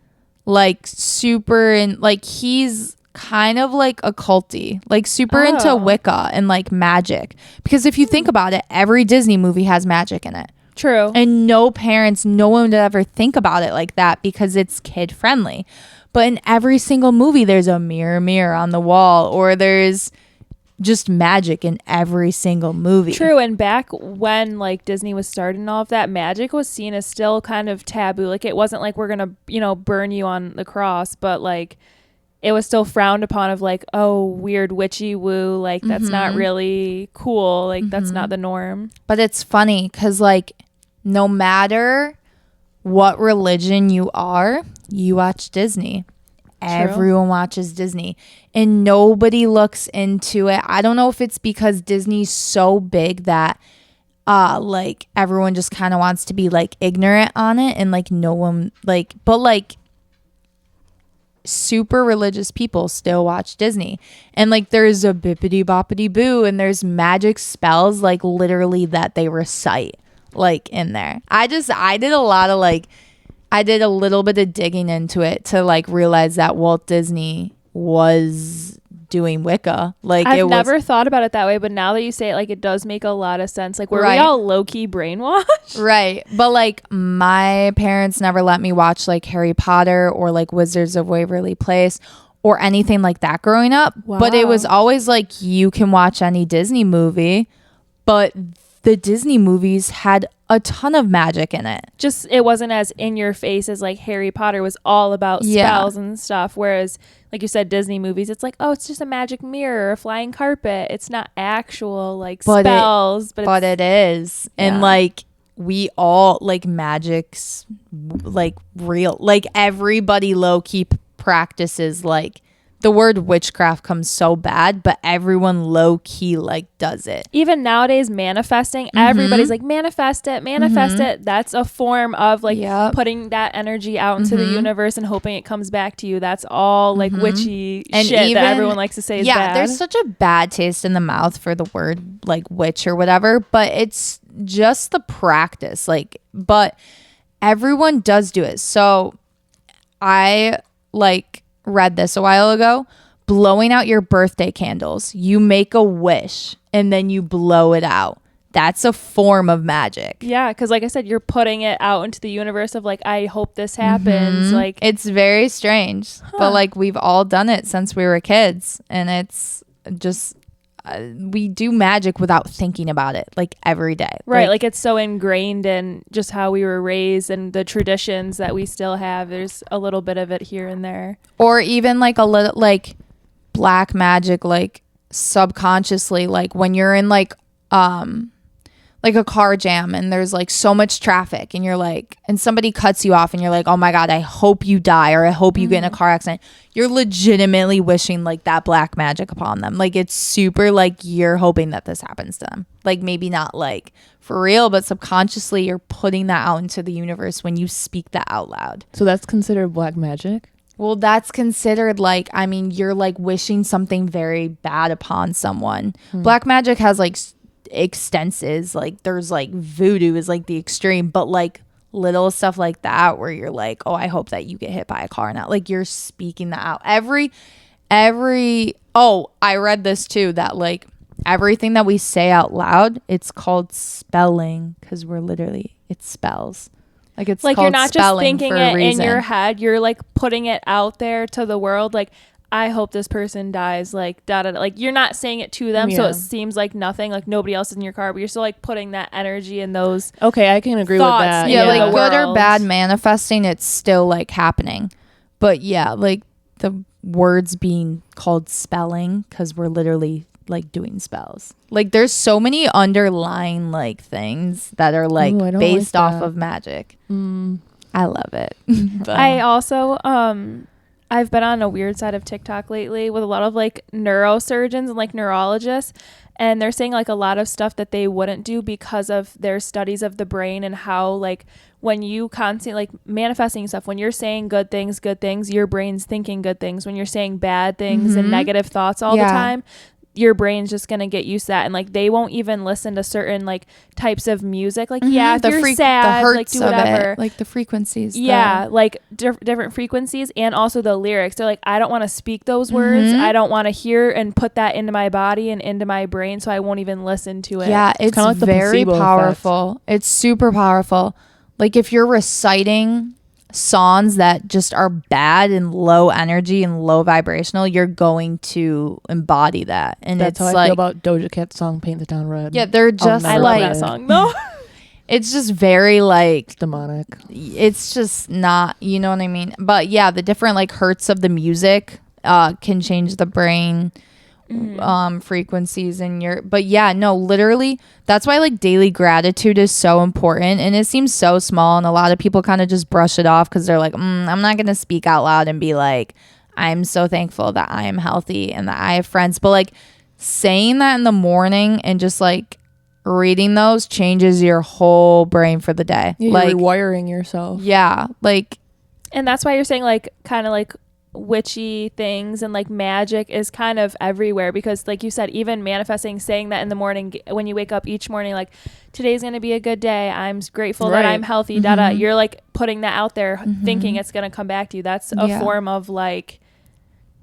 Like super, and like he's kind of like occulty, like super into Wicca and like magic, because if you think about it, every Disney movie has magic in it. True. And no one would ever think about it like that because it's kid friendly, but in every single movie there's a mirror on the wall, or there's just magic in every single movie. True. And back when like Disney was starting all of that, magic was seen as still kind of taboo. Like it wasn't like we're gonna burn you on the cross, but like it was still frowned upon of like, oh, weird witchy woo, like that's not really cool, like that's not the norm. But it's funny because like no matter what religion you are, you watch Disney. True. Everyone watches Disney and nobody looks into it. I don't know if it's because Disney's so big that like everyone just kind of wants to be like ignorant on it, and like no one like, but like super religious people still watch Disney, and like there's a bippity boppity boo, and there's magic spells like literally that they recite like in there. I did a little bit of digging into it to like realize that Walt Disney was doing Wicca. Like I've never thought about it that way, but now that you say it, like it does make a lot of sense. Like were we all low-key brainwashed? Right. But like my parents never let me watch like Harry Potter or like Wizards of Waverly Place or anything like that growing up. Wow. But it was always like you can watch any Disney movie, but the Disney movies had a ton of magic in it. Just it wasn't as in your face as like Harry Potter was all about spells and stuff. Whereas, like you said, Disney movies, it's like, oh, it's just a magic mirror, a flying carpet. It's not actual like spells, but it is. Yeah. And like we all like magic's like real. Like everybody low key practices like. The word witchcraft comes so bad, but everyone low key like does it. Even nowadays, manifesting, everybody's like, manifest it. That's a form of like putting that energy out into the universe and hoping it comes back to you. That's all like witchy and shit that everyone likes to say is bad. Yeah, there's such a bad taste in the mouth for the word like witch or whatever, but it's just the practice. Like, but everyone does do it. So I like read this a while ago. Blowing out your birthday candles, you make a wish and then you blow it out. That's a form of magic. Yeah, because like I said, you're putting it out into the universe of like, I hope this happens. Like, it's very strange, but like we've all done it since we were kids, and it's just we do magic without thinking about it like every day. Right, like it's so ingrained in just how we were raised and the traditions that we still have. There's a little bit of it here and there. Or even like a little like black magic, like subconsciously, like when you're in like a car jam and there's like so much traffic and you're like, and somebody cuts you off and you're like, oh my God, I hope you die, or I hope you get in a car accident. You're legitimately wishing like that black magic upon them. Like it's super like you're hoping that this happens to them. Like maybe not like for real, but subconsciously you're putting that out into the universe when you speak that out loud. So that's considered black magic? Well, that's considered like, I mean, you're like wishing something very bad upon someone. Black magic has like extenses, like there's like voodoo is like the extreme, but like little stuff like that where you're like, oh, I hope that you get hit by a car, not like you're speaking that out. Every I read this too, that like everything that we say out loud, it's called spelling, because we're literally, it spells. Like it's like you're not just thinking it in your head, you're like putting it out there to the world, like I hope this person dies, like da da da. Like you're not saying it to them, so it seems like nothing, like nobody else is in your car, but you're still like putting that energy in those. Okay, I can agree with that. Yeah, like good or bad manifesting, it's still like happening. But yeah, like the words being called spelling, because we're literally like doing spells. Like there's so many underlying like things that are like based off of magic. I love it. I also I've been on a weird side of TikTok lately with a lot of like neurosurgeons and like neurologists, and they're saying like a lot of stuff that they wouldn't do because of their studies of the brain and how like when you constantly like manifesting stuff, when you're saying good things, your brain's thinking good things. When you're saying bad things and negative thoughts all the time, your brain's just gonna get used to that, and like they won't even listen to certain like types of music, like if you're sad, like do whatever, like the frequencies, like different frequencies, and also the lyrics. They're like, I don't want to speak those words, I don't want to hear and put that into my body and into my brain, so I won't even listen to it. It's kind of like very powerful effect. It's super powerful. Like if you're reciting songs that just are bad and low energy and low vibrational, you're going to embody that. And that's it's how I feel about Doja Cat's song "Paint the Town Red." Yeah, they're just I love that song though. It's just very like demonic. It's just not, you know what I mean? But yeah, the different like hertz of the music can change the brain frequencies in your, but yeah, no, literally that's why like daily gratitude is so important, and it seems so small and a lot of people kind of just brush it off because they're like, I'm not gonna speak out loud and be like, I'm so thankful that I am healthy and that I have friends. But like saying that in the morning and just like reading those changes your whole brain for the day. You're like rewiring yourself. Yeah, like, and that's why you're saying like kind of like witchy things and like magic is kind of everywhere, because like you said, even manifesting, saying that in the morning when you wake up each morning, like today's gonna be a good day, I'm grateful that I'm healthy, you're like putting that out there, thinking it's gonna come back to you. That's a form of like,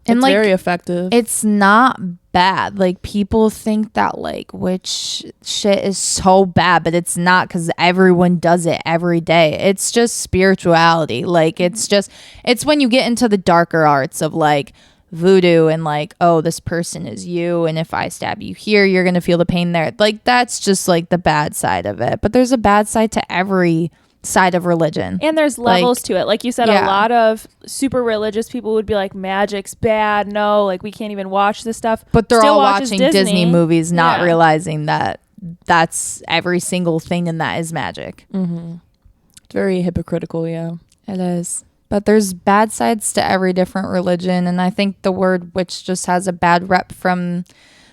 and it's like very effective. It's not bad. Like people think that like witch shit is so bad, but it's not, because everyone does it every day. It's just spirituality. Like it's just, it's when you get into the darker arts of like voodoo and like, oh, this person is you, and if I stab you here, you're gonna feel the pain there. Like, that's just like the bad side of it. But there's a bad side to every side of religion, and there's levels to it. Like you said, a lot of super religious people would be like, magic's bad, no, like we can't even watch this stuff, but they're all watching Disney movies, not realizing that that's every single thing in that is magic. It's very hypocritical. Yeah, it is. But there's bad sides to every different religion, and I think the word witch just has a bad rep from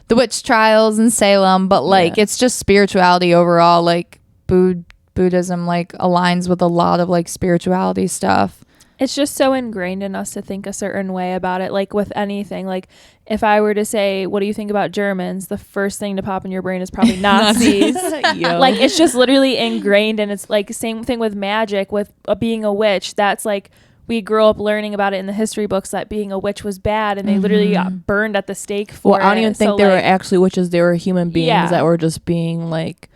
the witch trials in Salem, but like it's just spirituality overall. Like Buddhism like aligns with a lot of like spirituality stuff. It's just so ingrained in us to think a certain way about it. Like with anything, like if I were to say, what do you think about Germans? The first thing to pop in your brain is probably Nazis. Like it's just literally ingrained. And it's like same thing with magic, with being a witch. That's like, we grew up learning about it in the history books that being a witch was bad, and they literally got burned at the stake for it. I don't even think they were actually witches. They were human beings that were just being like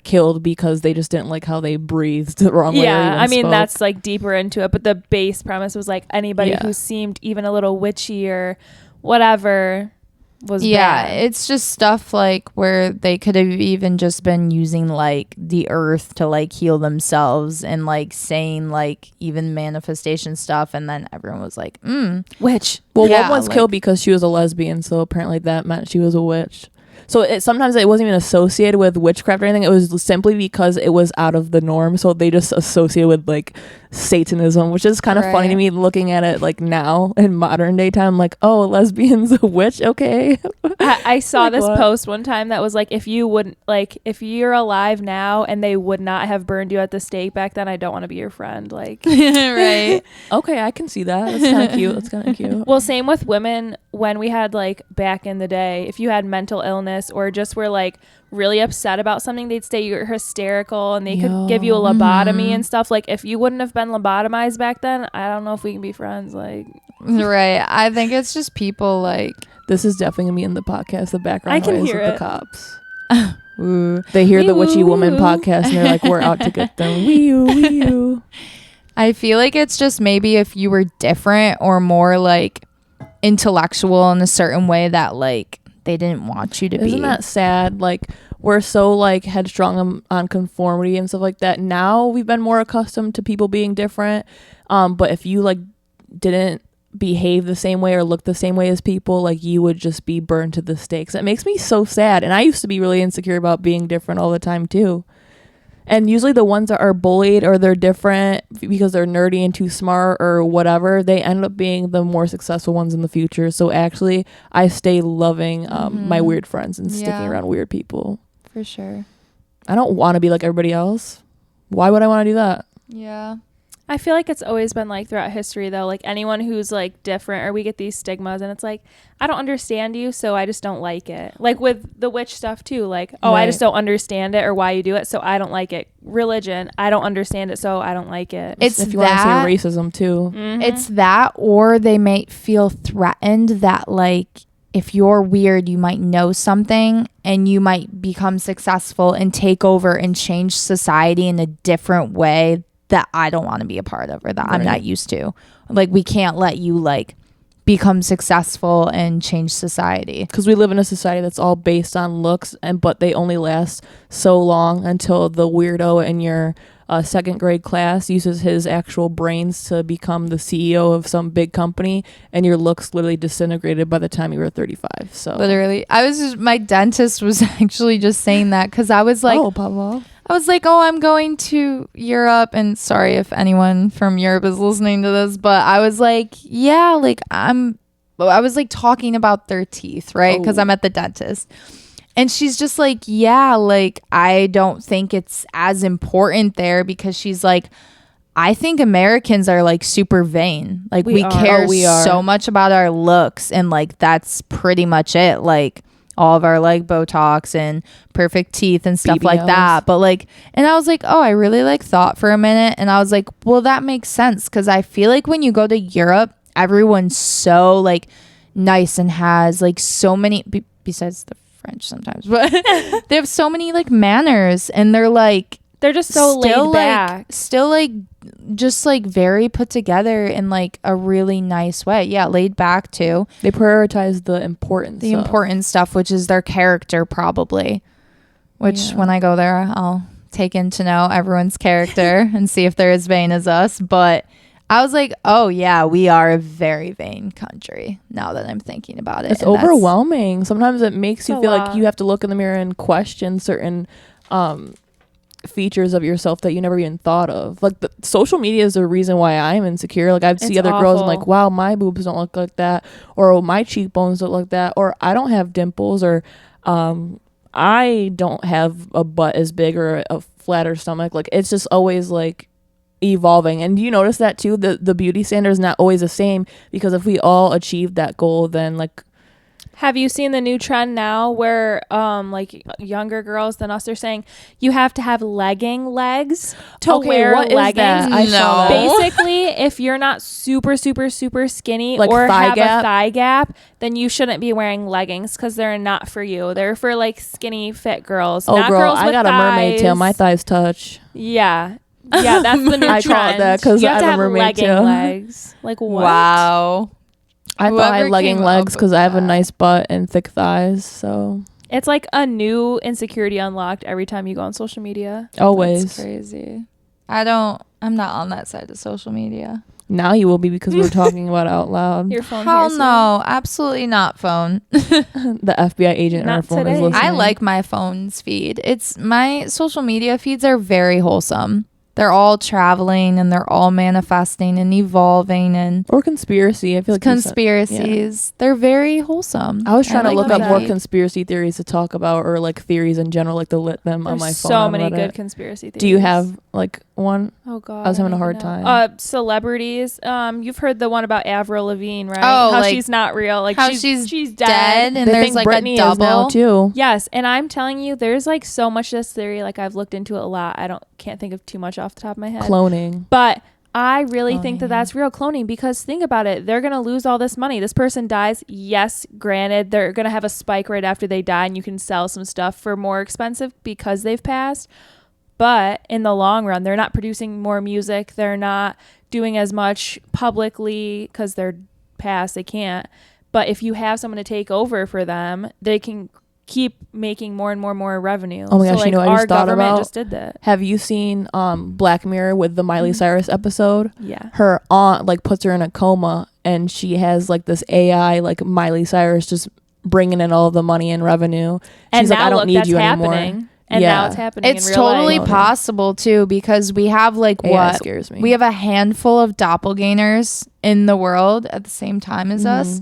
killed because they just didn't like how they breathed the wrong way. I mean, that's like deeper into it, but the base premise was like anybody who seemed even a little witchy or whatever was bad. It's just stuff like where they could have even just been using like the earth to like heal themselves and like saying like even manifestation stuff, and then everyone was like witch. Well, one was killed because she was a lesbian, so apparently that meant she was a witch. So sometimes it wasn't even associated with witchcraft or anything. It was simply because it was out of the norm. So they just associate with like Satanism, which is kind of funny to me looking at it like now in modern day time. Like, oh, lesbian's a witch. Okay. I saw like, this post one time that was like, if you're alive now and they would not have burned you at the stake back then, I don't want to be your friend. Like, right. Okay. I can see that. That's kind of cute. That's kind of cute. Well, same with women. When we had like back in the day, if you had mental illness or just were like really upset about something, they'd say you're hysterical, and they could give you a lobotomy and stuff. Like, if you wouldn't have been lobotomized back then, I don't know if we can be friends. Like, right. I think it's just people like, this is definitely gonna be in the podcast, the background noise of the cops. They hear the Witchy Woman podcast and they're like, we're out to get them. Wee-oo. I feel like it's just maybe if you were different or more like intellectual in a certain way that like they didn't want you to be. Isn't that sad? Like, we're so like headstrong on conformity and stuff like that. Now we've been more accustomed to people being different. But if you like didn't behave the same way or look the same way as people, like you would just be burned to the stakes. It makes me so sad. And I used to be really insecure about being different all the time too. And usually the ones that are bullied or they're different because they're nerdy and too smart or whatever, they end up being the more successful ones in the future. So actually, I stay loving my weird friends and sticking around weird people. For sure. I don't want to be like everybody else. Why would I want to do that? Yeah. I feel like it's always been like throughout history though, like anyone who's like different, or we get these stigmas and it's like, I don't understand you, so I just don't like it. Like with the witch stuff too, like, oh, I just don't understand it or why you do it, so I don't like it. Religion, I don't understand it, so I don't like it. It's if you want to say racism too. It's that, or they might feel threatened that like if you're weird, you might know something and you might become successful and take over and change society in a different way that I don't want to be a part of or that I'm not used to. Like, we can't let you like become successful and change society, because we live in a society that's all based on looks, but they only last so long until the weirdo in your second grade class uses his actual brains to become the CEO of some big company, and your looks literally disintegrated by the time you were 35. So literally, my dentist was actually just saying that, because I was like, I'm going to Europe, and sorry if anyone from Europe is listening to this, but I was like, yeah, like I was like talking about their teeth, right? Because I'm at the dentist. And she's just like, yeah, like I don't think it's as important there, because she's like, I think Americans are like super vain. Like we care so much about our looks, and like that's pretty much it. Like all of our like Botox and perfect teeth and stuff BBLs. Like that. But like, and I was like, oh, I really like thought for a minute, and I was like, well, that makes sense, because I feel like when you go to Europe, everyone's so like nice and has like so many besides the French sometimes, but they have so many like manners, and they're like They're just so laid back. Still like just like very put together in like a really nice way. Yeah, laid back too. They prioritize the important stuff, which is their character probably. Which when I go there, I'll take in to know everyone's character and see if they're as vain as us. But I was like, oh yeah, we are a very vain country now that I'm thinking about it. It's overwhelming. Sometimes it makes you feel like you have to look in the mirror and question certain features of yourself that you never even thought of. Like the social media is the reason why I'm insecure. Like I see other girls and like, wow, my boobs don't look like that, or oh, my cheekbones don't look like that, or I don't have dimples, or I don't have a butt as big or a flatter stomach. Like it's just always like evolving. And do you notice that too? The beauty standard is not always the same, because if we all achieve that goal, then like, have you seen the new trend now where like younger girls than us are saying you have to have legging legs to wear leggings? I saw that. Basically, if you're not super skinny like or have gap. a thigh gap, then you shouldn't be wearing leggings because they're not for you. They're for like skinny fit girls. Oh not girl, girls I with got thighs. a mermaid tail. My thighs touch. Yeah, that's the new I trend. call it that because you I have to have a have mermaid legging tail. legs. Like what? Wow. I thought I had legging came legs up because with I have a that? nice butt and thick thighs. So It's like a new insecurity unlocked every time you go on social media. always. That's crazy. I'm not on that side of social media. Now you will be, because we're talking about it out loud. Your phone Hell hears no, absolutely not phone. The FBI agent in our Not phone today. is listening. I like my phone's feed. It's my social media feeds are very wholesome. They're all traveling and they're all manifesting and evolving and or conspiracy. I feel like conspiracies. They're very wholesome. I was trying to look up that. more conspiracy theories to talk about, or like theories in general, like to lit them on There's my phone. so many about good it. conspiracy theories. Do you have like one? Oh god, I was having a don't hard even know. time. Celebrities. You've heard the one about Avril Lavigne, right? Oh, how like, she's not real. Like how she's dead, and they there's think like Britney a double is now too. Yes, and I'm telling you, there's like so much to this theory. Like I've looked into it a lot. Can't think of too much off the top of my head. Cloning. But I really think that that's real cloning, because think about it. They're going to lose all this money. This person dies. Yes, granted, they're going to have a spike right after they die, and you can sell some stuff for more expensive because they've passed. But in the long run, they're not producing more music. They're not doing as much publicly because they're past. They can't. But if you have someone to take over for them, they can keep making more and more revenue. Oh my gosh, so, like, you know what I our just thought government about? just did that. Have you seen Black Mirror with the Miley Cyrus episode? Yeah. Her aunt like puts her in a coma, and she has like this AI like Miley Cyrus just bringing in all of the money and revenue. And She's now like, I don't look, need that's you happening. anymore. And Yeah. now it's happening It's in real totally life. possible too, because we have like AI scares me. we have a handful of doppelgangers in the world at the same time as us.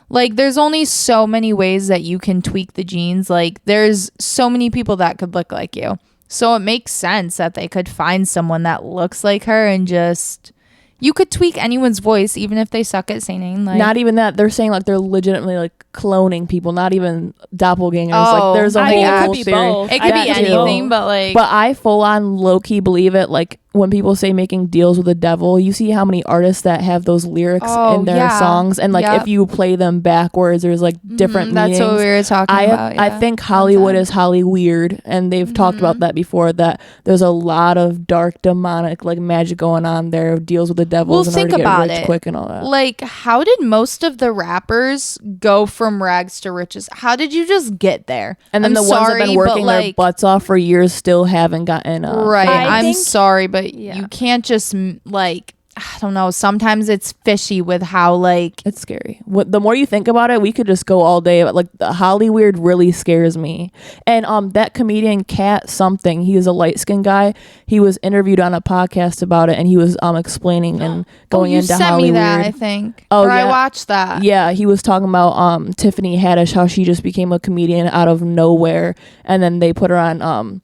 Like there's only so many ways that you can tweak the genes. Like there's so many people that could look like you. So it makes sense that they could find someone that looks like her, and just you could tweak anyone's voice even if they suck at singing. Like Not even that. They're saying like they're legitimately like cloning people, not even doppelgangers. Oh, like there's a I whole think it could be theory. both. it could I be think anything, both. but like But I full on low key believe it. Like when people say making deals with the devil, you see how many artists that have those lyrics in their songs, and like if you play them backwards, there's like different meanings. that's what we were talking about. I think Hollywood is hollyweird, and they've talked about that before, that there's a lot of dark demonic like magic going on there, deals with the devils in order to get rich quick and all that. Like, how did most of the rappers go from rags to riches? How did you just get there? And then I'm the ones that have sorry, been but, working their butts off for years still haven't gotten right. I I'm think- sorry, but yeah. you can't just like, I don't know. Sometimes it's fishy with how like It's scary. The more you think about it, we could just go all day. But like the hollyweird really scares me. And that comedian Cat something, he was a light skinned guy. He was interviewed on a podcast about it, and he was explaining and going you into sent hollyweird. me that, I think. Oh, or I yeah. watched that. Yeah, he was talking about Tiffany Haddish, how she just became a comedian out of nowhere, and then they put her on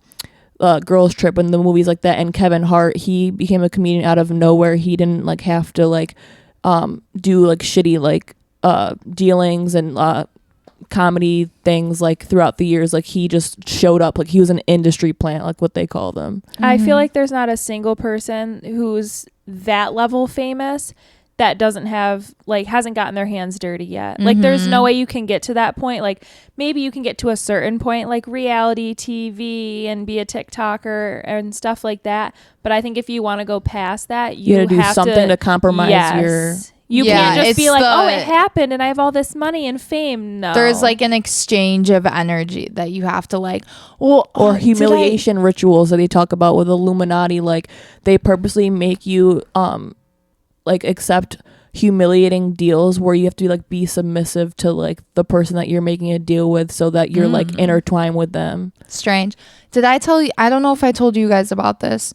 Girls Trip and the movies like that. And Kevin Hart, he became a comedian out of nowhere. He didn't like have to like do like shitty like dealings and comedy things like throughout the years. Like he just showed up, like he was an industry plant, like what they call them. I feel like there's not a single person who's that level famous that doesn't have like hasn't gotten their hands dirty yet. Like there's no way you can get to that point. Like maybe you can get to a certain point like reality TV and be a TikToker and stuff like that, but I think if you want to go past that, you gotta do something to compromise your you can't just be like, oh, it happened and I have all this money and fame. No, there's like an exchange of energy that you have to like, well, or humiliation rituals that they talk about with Illuminati. Like they purposely make you like accept humiliating deals where you have to like be submissive to like the person that you're making a deal with so that you're like intertwined with them. Strange. Did I tell you? I don't know if I told you guys about this.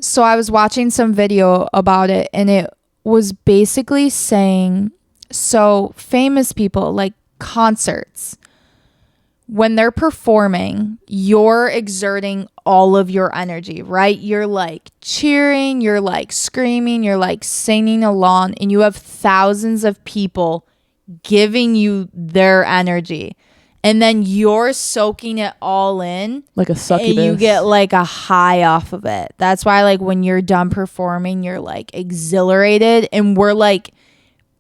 So I was watching some video about it and it was basically saying, so famous people like concerts, when they're performing, you're exerting all of your energy, right? You're like cheering, you're like screaming, you're like singing along, and you have thousands of people giving you their energy. And then you're soaking it all in. Like a succubus. And you get like a high off of it. That's why like when you're done performing, you're like exhilarated. And we're like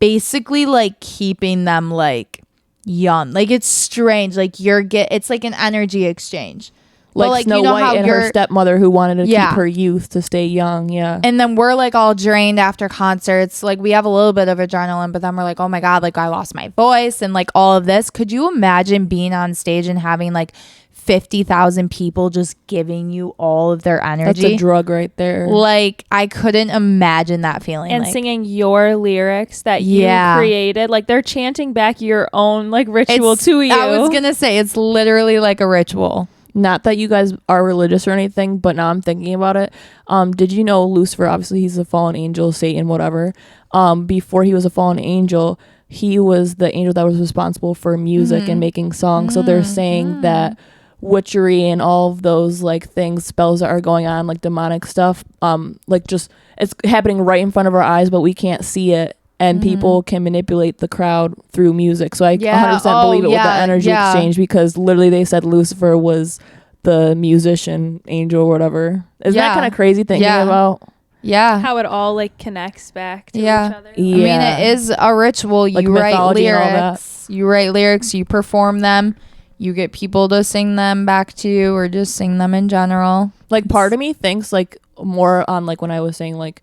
basically like keeping them like young. Like it's strange. Like it's like an energy exchange. Like Snow White and her stepmother who wanted to keep her youth to stay young. Yeah. And then we're like all drained after concerts. Like we have a little bit of adrenaline, but then we're like, oh my God, like I lost my voice and like all of this. Could you imagine being on stage and having like 50,000 people just giving you all of their energy? That's a drug right there. Like I couldn't imagine that feeling. And like, singing your lyrics that you created. Like they're chanting back your own like ritual to you. I was going to say it's literally like a ritual. Not that you guys are religious or anything, but now I'm thinking about it. Did you know Lucifer, obviously he's a fallen angel, Satan, whatever. Before he was a fallen angel, he was the angel that was responsible for music and making songs. So they're saying that witchery and all of those like things, spells that are going on, like demonic stuff, like just it's happening right in front of our eyes, but we can't see it. And people can manipulate the crowd through music. So I 100% believe it with the energy exchange, because literally they said Lucifer was the musician angel or whatever. Isn't that kind of crazy thinking about? Yeah. How it all like connects back to each other. Yeah. I mean, it is a ritual. Like you write lyrics. You write lyrics. You perform them. You get people to sing them back to you or just sing them in general. Like part of me thinks like more on like when I was saying like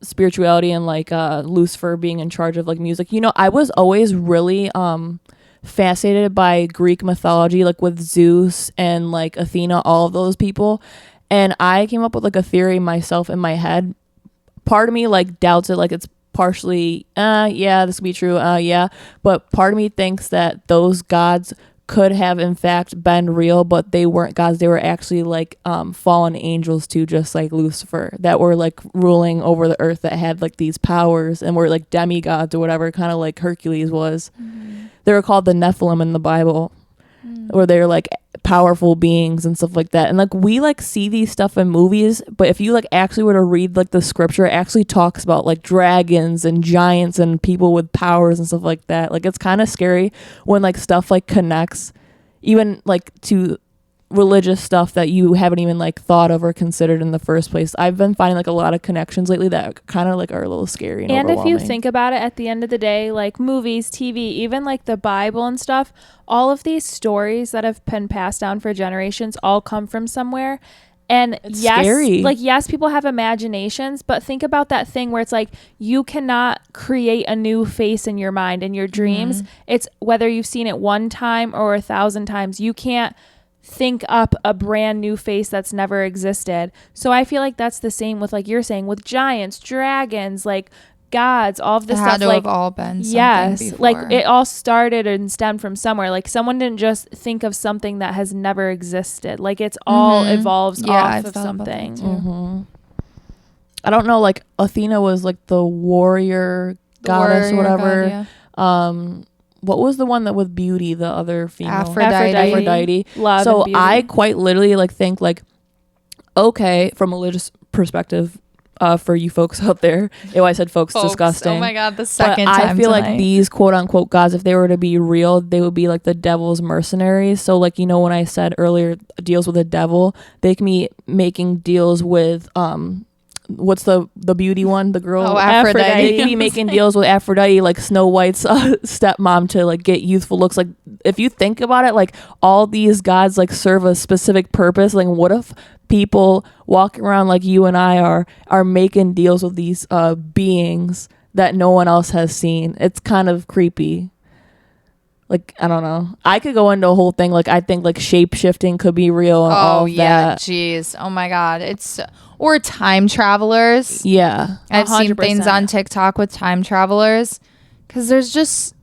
spirituality and like Lucifer being in charge of like music. You know, I was always really fascinated by Greek mythology, like with Zeus and like Athena, all of those people. And I came up with like a theory myself in my head. Part of me like doubts it, like it's partially this could be true, but part of me thinks that those gods could have in fact been real, but they weren't gods. They were actually like fallen angels too, just like Lucifer, that were like ruling over the earth, that had like these powers and were like demigods or whatever, kind of like Hercules was. They were called the Nephilim in the Bible, where they're like powerful beings and stuff like that. And like we like see these stuff in movies, but if you like actually were to read like the scripture, it actually talks about like dragons and giants and people with powers and stuff like that. Like it's kind of scary when like stuff like connects even like to religious stuff that you haven't even like thought of or considered in the first place. I've been finding like a lot of connections lately that kind of like are a little scary and if you think about it, at the end of the day, like movies, TV, even like the Bible and stuff, all of these stories that have been passed down for generations all come from somewhere. And it's scary. Like yes, people have imaginations, but think about that thing where it's like you cannot create a new face in your mind in your dreams. It's whether you've seen it one time or 1,000 times, you can't think up a brand new face that's never existed. So I feel like that's the same with like you're saying with giants, dragons, like gods, all of this stuff. Had to like have all been something before. like it all started and stemmed from somewhere. Like someone didn't just think of something that has never existed. Like it's all evolves off of something. I don't know, like Athena was like the warrior goddess or whatever. God, what was the one that with beauty, the other female? Aphrodite. Love so and beauty. I quite literally like think like, okay, from a religious perspective, for you folks out there, I said folks, disgusting. Oh my God, the second but time I feel tonight. like these quote unquote gods, if they were to be real, they would be like the devil's mercenaries. So like, you know, when I said earlier deals with the devil, they can be making deals with what's the beauty one, the girl, Aphrodite. They be making deals with Aphrodite, like Snow White's stepmom, to like get youthful looks. Like if you think about it, like all these gods like serve a specific purpose. Like what if people walking around like you and I are making deals with these beings that no one else has seen? It's kind of creepy. Like, I don't know. I could go into a whole thing. Like, I think like shape shifting could be real. And all that. Jeez. Oh my God. Or time travelers. Yeah. I've 100%. Seen things on TikTok with time travelers, because there's just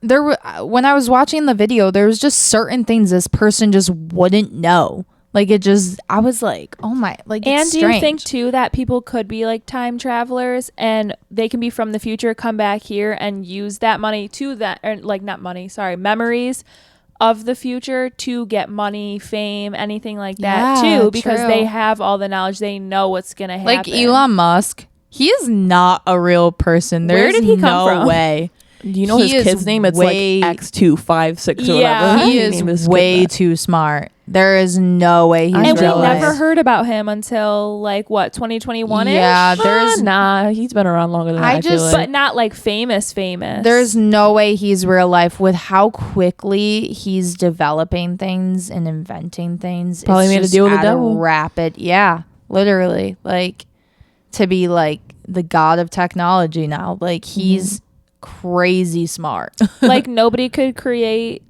when I was watching the video, there was just certain things this person just wouldn't know. Like I was like, oh my, like, and it's do strange. You think too that people could be like time travelers and they can be from the future, come back here and use that money to that, or like not money, sorry, memories of the future to get money, fame, anything like that too, because they have all the knowledge, they know what's gonna happen. Like Elon Musk, he is not a real person. Where did he come from? Way. You know his kid's name? It's like X256 or whatever. He is way too smart. There is no way he's and real we life. never heard about him until like what, 2021-ish? Yeah, there's he's been around longer than I feel like. But not like famous. There's no way he's real life with how quickly he's developing things and inventing things. Probably made a deal with the devil. Rapid, literally, like to be like the god of technology now. Like he's crazy smart. Like nobody could create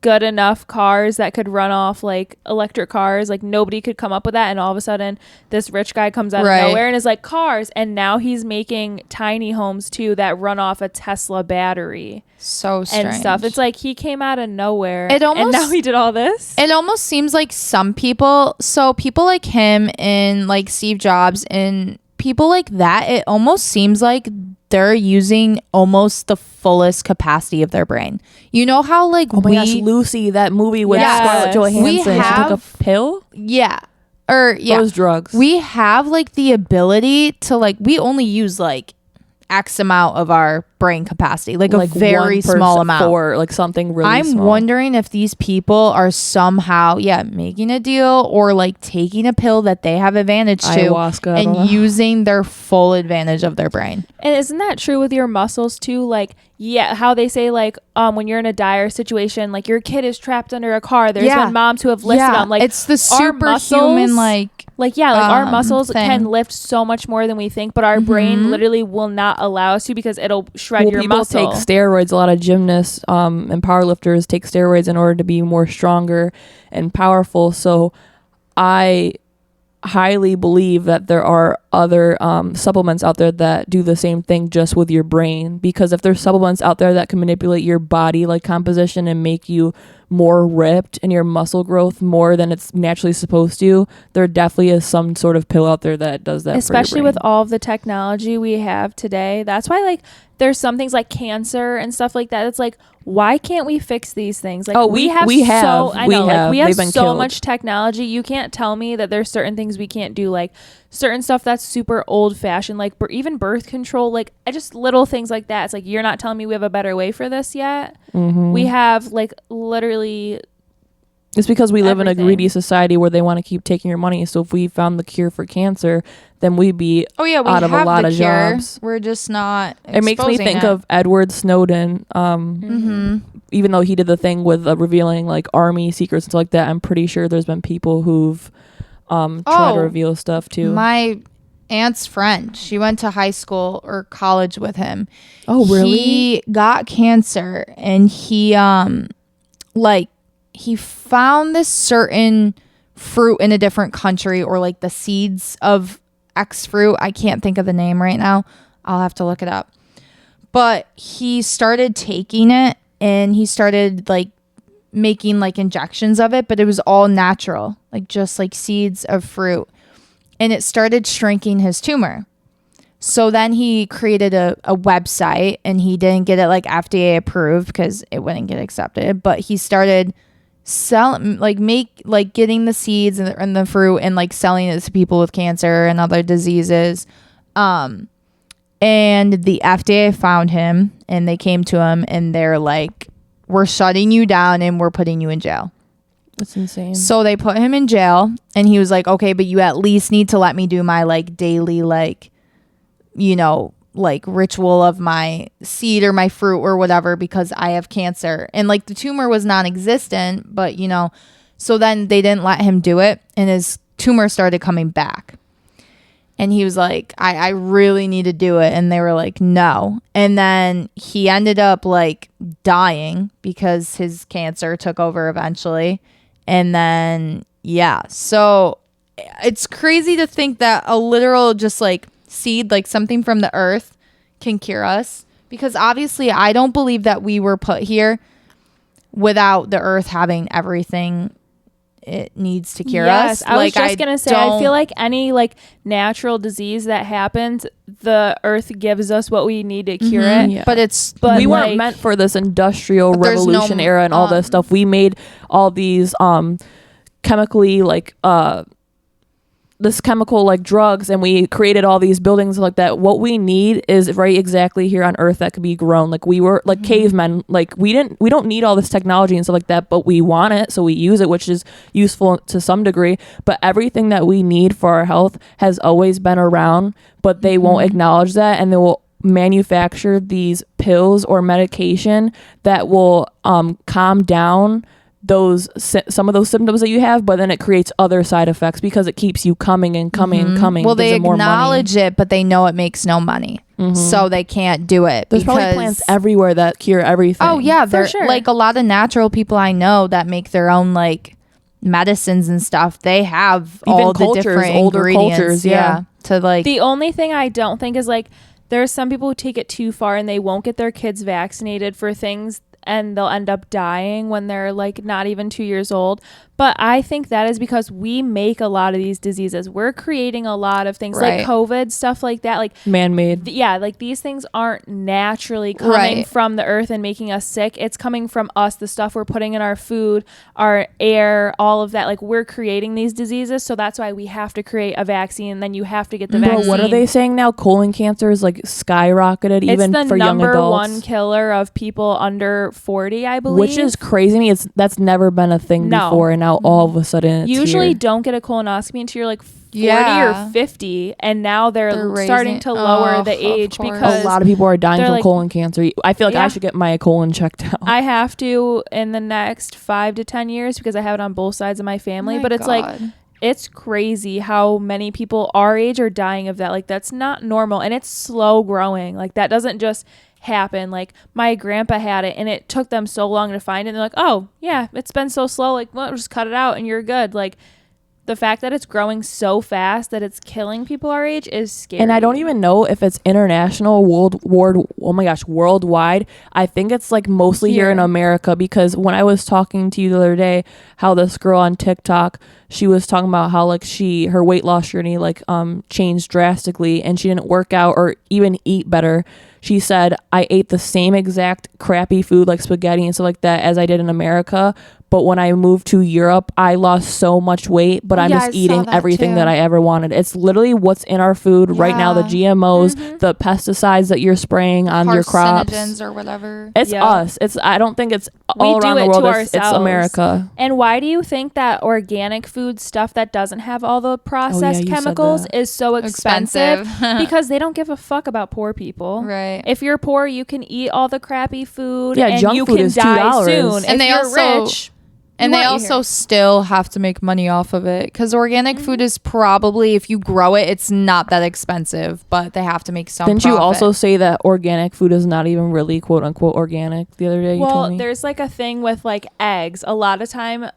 good enough cars that could run off like electric cars. Like nobody could come up with that, and all of a sudden this rich guy comes out of nowhere and is like cars, and now he's making tiny homes too that run off a Tesla battery. So strange. And stuff. It's like he came out of nowhere and now he did all this. It almost seems like some people like him and like Steve Jobs and people like that, it almost seems like they're using almost the fullest capacity of their brain. You know how like oh my gosh, Lucy, that movie with Scarlett Johansson, she took a pill? Yeah. Or those drugs. We have like the ability to like, we only use like X amount of our brain capacity, like a very small amount for like something really I'm small. wondering if these people are somehow making a deal or like taking a pill that they have advantage to ayahuasca, and using their full advantage of their brain. And isn't that true with your muscles too? Like how they say like when you're in a dire situation, like your kid is trapped under a car, there's been moms who have lifted them. Like it's the superhuman our muscles can lift so much more than we think, but our brain literally will not allow us to, because it'll shred your muscle. People take steroids. A lot of gymnasts and powerlifters take steroids in order to be more stronger and powerful. So I highly believe that there are other supplements out there that do the same thing just with your brain, because if there's supplements out there that can manipulate your body like composition and make you more ripped and your muscle growth more than it's naturally supposed to, there definitely is some sort of pill out there that does that, especially with all of the technology we have today. That's why like there's some things like cancer and stuff like that. It's like, why can't we fix these things? Like we have so much technology. You can't tell me that there's certain things we can't do, like certain stuff that's super old fashioned, like even birth control, like just little things like that. It's like, you're not telling me we have a better way for this yet. We have like literally. It's because we live in a greedy society where they want to keep taking your money. So if we found the cure for cancer, then we'd be out of a lot of jobs. We're just not. It makes me think of Edward Snowden. Even though he did the thing with revealing like army secrets and stuff like that, I'm pretty sure there's been people who've tried to reveal stuff too. My aunt's friend, she went to high school or college with him. Oh, really? He got cancer, and he found this certain fruit in a different country, or like the seeds of X fruit. I can't think of the name right now. I'll have to look it up. But he started taking it, and he started like making like injections of it, but it was all natural, like just like seeds of fruit. And it started shrinking his tumor. So then he created a website, and he didn't get it like FDA approved because it wouldn't get accepted, but he started selling, getting the seeds and the fruit and like selling it to people with cancer and other diseases. And the FDA found him, and they came to him, and they're like, we're shutting you down and we're putting you in jail. That's insane. So they put him in jail, and he was like, okay, but you at least need to let me do my like daily, like, you know, like ritual of my seed or my fruit or whatever, because I have cancer. And like the tumor was non-existent, but you know, so then they didn't let him do it, and his tumor started coming back. And he was like, I really need to do it. And they were like, no. And then he ended up like dying because his cancer took over eventually. And then, yeah. So it's crazy to think that a literal just like seed, like something from the earth, can cure us. Because obviously I don't believe that we were put here without the earth having everything it needs to cure us. I was just gonna say, I feel like any like natural disease that happens, the earth gives us what we need to cure it. Yeah. But we weren't meant for this industrial revolution era and all this stuff. We made all these chemically like this chemical like drugs, and we created all these buildings like that. What we need is right exactly here on earth that could be grown. Like we were like cavemen, like we don't need all this technology and stuff like that, but we want it, so we use it, which is useful to some degree. But everything that we need for our health has always been around, but they won't acknowledge that, and they will manufacture these pills or medication that will calm down some of those symptoms that you have, but then it creates other side effects because it keeps you coming and coming and coming. Well, they acknowledge it, but they know it makes no money, so they can't do it. There's probably plants everywhere that cure everything. Oh yeah, for sure. Like a lot of natural people I know that make their own like medicines and stuff. They have even all the different older cultures. Yeah, to like. The only thing I don't think is like there's some people who take it too far and they won't get their kids vaccinated for things, and they'll end up dying when they're like not even 2 years old. But I think that is because we make a lot of these diseases. We're creating a lot of things like COVID, stuff like that, like man-made. Yeah, like these things aren't naturally coming from the earth and making us sick. It's coming from us, the stuff we're putting in our food, our air, all of that. Like we're creating these diseases, so that's why we have to create a vaccine, and then you have to get the vaccine. What are they saying now? Colon cancer is like skyrocketed even for young adults. It's the number one killer of people under 40, I believe. Which is crazy to me. That's never been a thing before, and now all of a sudden it's usually here. Don't get a colonoscopy until you're like 40 or 50, and now they're starting to lower the age because a lot of people are dying from colon cancer. I feel like I should get my colon checked out. I have to in the next 5 to 10 years because I have it on both sides of my family. But it's like it's crazy how many people our age are dying of that. Like that's not normal, and it's slow growing. Like that doesn't just happen. Like my grandpa had it, and it took them so long to find it, and they're like, oh yeah, it's been so slow, like well, just cut it out and you're good. Like the fact that it's growing so fast that it's killing people our age is scary. And I don't even know if it's international, worldwide. I think it's like mostly here in America, because when I was talking to you the other day, how this girl on TikTok, she was talking about how like her weight loss journey like changed drastically, and she didn't work out or even eat better. She said, I ate the same exact crappy food like spaghetti and stuff like that as I did in America. But when I moved to Europe, I lost so much weight, but I'm just eating everything that I ever wanted. It's literally what's in our food right now, the GMOs, the pesticides that you're spraying on your crops. Carcinogens or whatever. It's us. I don't think it's all around the world. It's America. And why do you think that organic food stuff that doesn't have all the processed chemicals is so expensive? Because they don't give a fuck about poor people. Right. If you're poor, you can eat all the crappy food and junk you food can is die $2. soon. And if you're rich... And they also still have to make money off of it, because organic food is probably, if you grow it, it's not that expensive, but they have to make some Didn't profit. you also say that organic food is not even really quote unquote organic the other day? You told me. There's like a thing with like eggs. A lot of time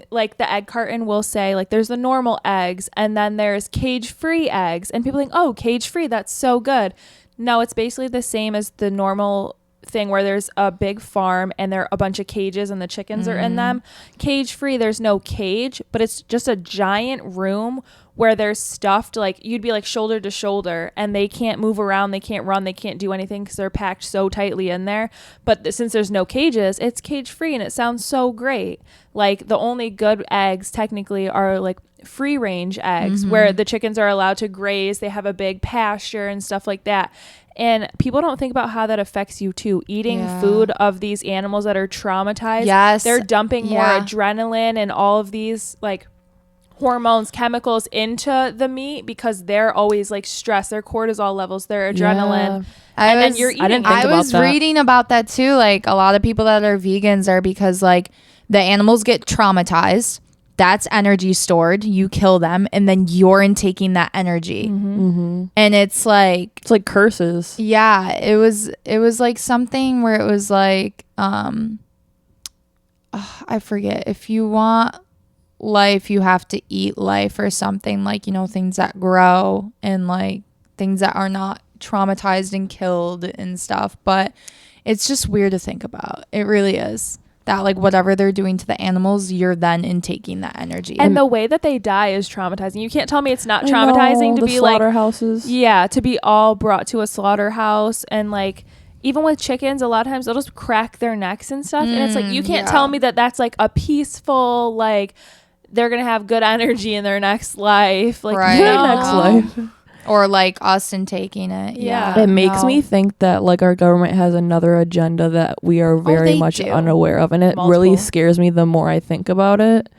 like the egg carton will say like there's the normal eggs and then there's cage-free eggs, and people think, oh, cage-free, that's so good. No, it's basically the same as the normal thing where there's a big farm and there are a bunch of cages and the chickens are in them. Cage free, there's no cage, but it's just a giant room where they're stuffed, like you'd be like shoulder to shoulder, and they can't move around, they can't run, they can't do anything because they're packed so tightly in there. But since there's no cages, it's cage free, and it sounds so great. Like the only good eggs technically are like free range eggs where the chickens are allowed to graze, they have a big pasture and stuff like that. And people don't think about how that affects you too. Eating food of these animals that are traumatized. Yes. They're dumping more adrenaline and all of these like hormones, chemicals into the meat because they're always like stressed. Their cortisol levels, their adrenaline. Then you're eating. I was reading about that too. Like a lot of people that are vegans are because like the animals get traumatized. That's energy stored. You kill them, and then you're intaking that energy, and it's like curses. Yeah, it was like something where it was like I forget, if you want life, you have to eat life or something, like, you know, things that grow and like things that are not traumatized and killed and stuff. But it's just weird to think about. It really is. That like whatever they're doing to the animals, you're then intaking that energy. And the way that they die is traumatizing. You can't tell me it's not traumatizing to be like slaughterhouses. Yeah, to be all brought to a slaughterhouse. And like even with chickens, a lot of times they'll just crack their necks and stuff. And it's like you can't tell me that that's like a peaceful, like they're gonna have good energy in their next life. Like next life. Or like us in taking it. It makes me think that like our government has another agenda that we are very much unaware of, and it really scares me the more I think about it.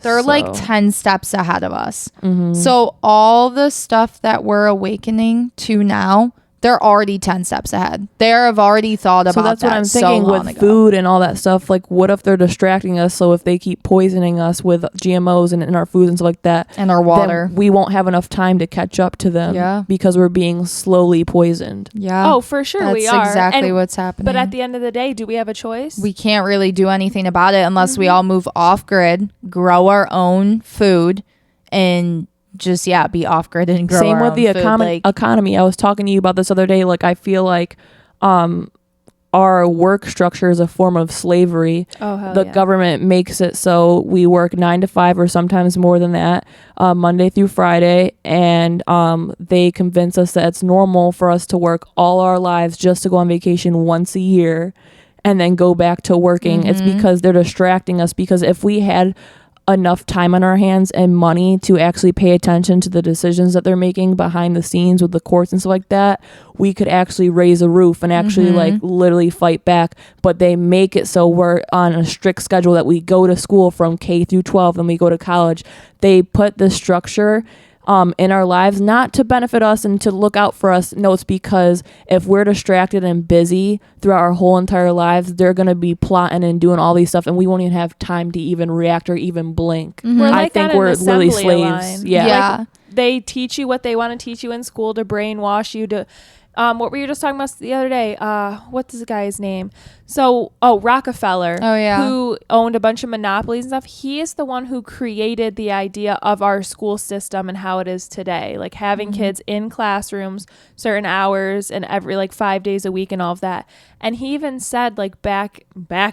They're like 10 steps ahead of us. So all the stuff that we're awakening to now, they're already 10 steps ahead. They have already thought about that. So that's what I'm thinking with food and all that stuff. Like, what if they're distracting us? So if they keep poisoning us with GMOs and in our foods and stuff like that, and our water, we won't have enough time to catch up to them because we're being slowly poisoned. Oh, for sure we are. That's exactly what's happening. But at the end of the day, do we have a choice? We can't really do anything about it unless we all move off grid, grow our own food, and just be off grid and grow same our with the own economy. I was talking to you about this other day. Like, I feel like our work structure is a form of slavery. The government makes it so we work 9 to 5 or sometimes more than that, Monday through Friday, and they convince us that it's normal for us to work all our lives just to go on vacation once a year and then go back to working. It's because they're distracting us, because if we had enough time on our hands and money to actually pay attention to the decisions that they're making behind the scenes with the courts and stuff like that, we could actually raise a roof and actually like literally fight back. But they make it so we're on a strict schedule that we go to school from K through 12 and we go to college. They put the structure in our lives not to benefit us and to look out for us. No, it's because if we're distracted and busy throughout our whole entire lives, they're going to be plotting and doing all these stuff, and we won't even have time to even react or even blink. I think we're literally slaves. Like, they teach you what they want to teach you in school to brainwash you to what were you just talking about the other day? What's this guy's name? So, Rockefeller, who owned a bunch of monopolies and stuff. He is the one who created the idea of our school system and how it is today. Like having kids in classrooms, certain hours and every like 5 days a week and all of that. And he even said like back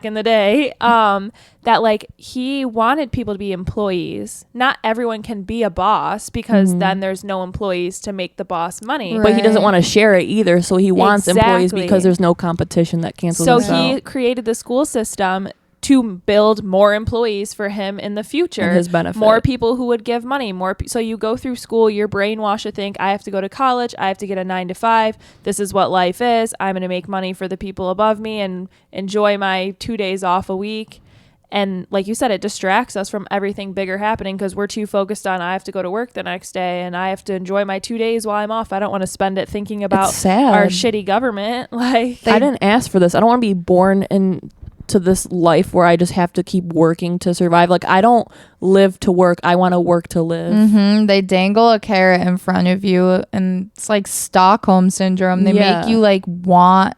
in the day, that like he wanted people to be employees. Not everyone can be a boss because then there's no employees to make the boss money. But he doesn't want to share it either. So he wants employees because there's no competition that cancels us out. He created the school system to build more employees for him in the future. And his benefit. More people who would give money. So you go through school, you're brainwashed to think, I have to go to college, I have to get a 9 to 5. This is what life is. I'm going to make money for the people above me and enjoy my 2 days off a week. And like you said, it distracts us from everything bigger happening because we're too focused on I have to go to work the next day and I have to enjoy my 2 days while I'm off. I don't want to spend it thinking about our shitty government. Like, I didn't ask for this. I don't want to be born into this life where I just have to keep working to survive. Like, I don't live to work. I want to work to live. They dangle a carrot in front of you, and it's like Stockholm syndrome. They make you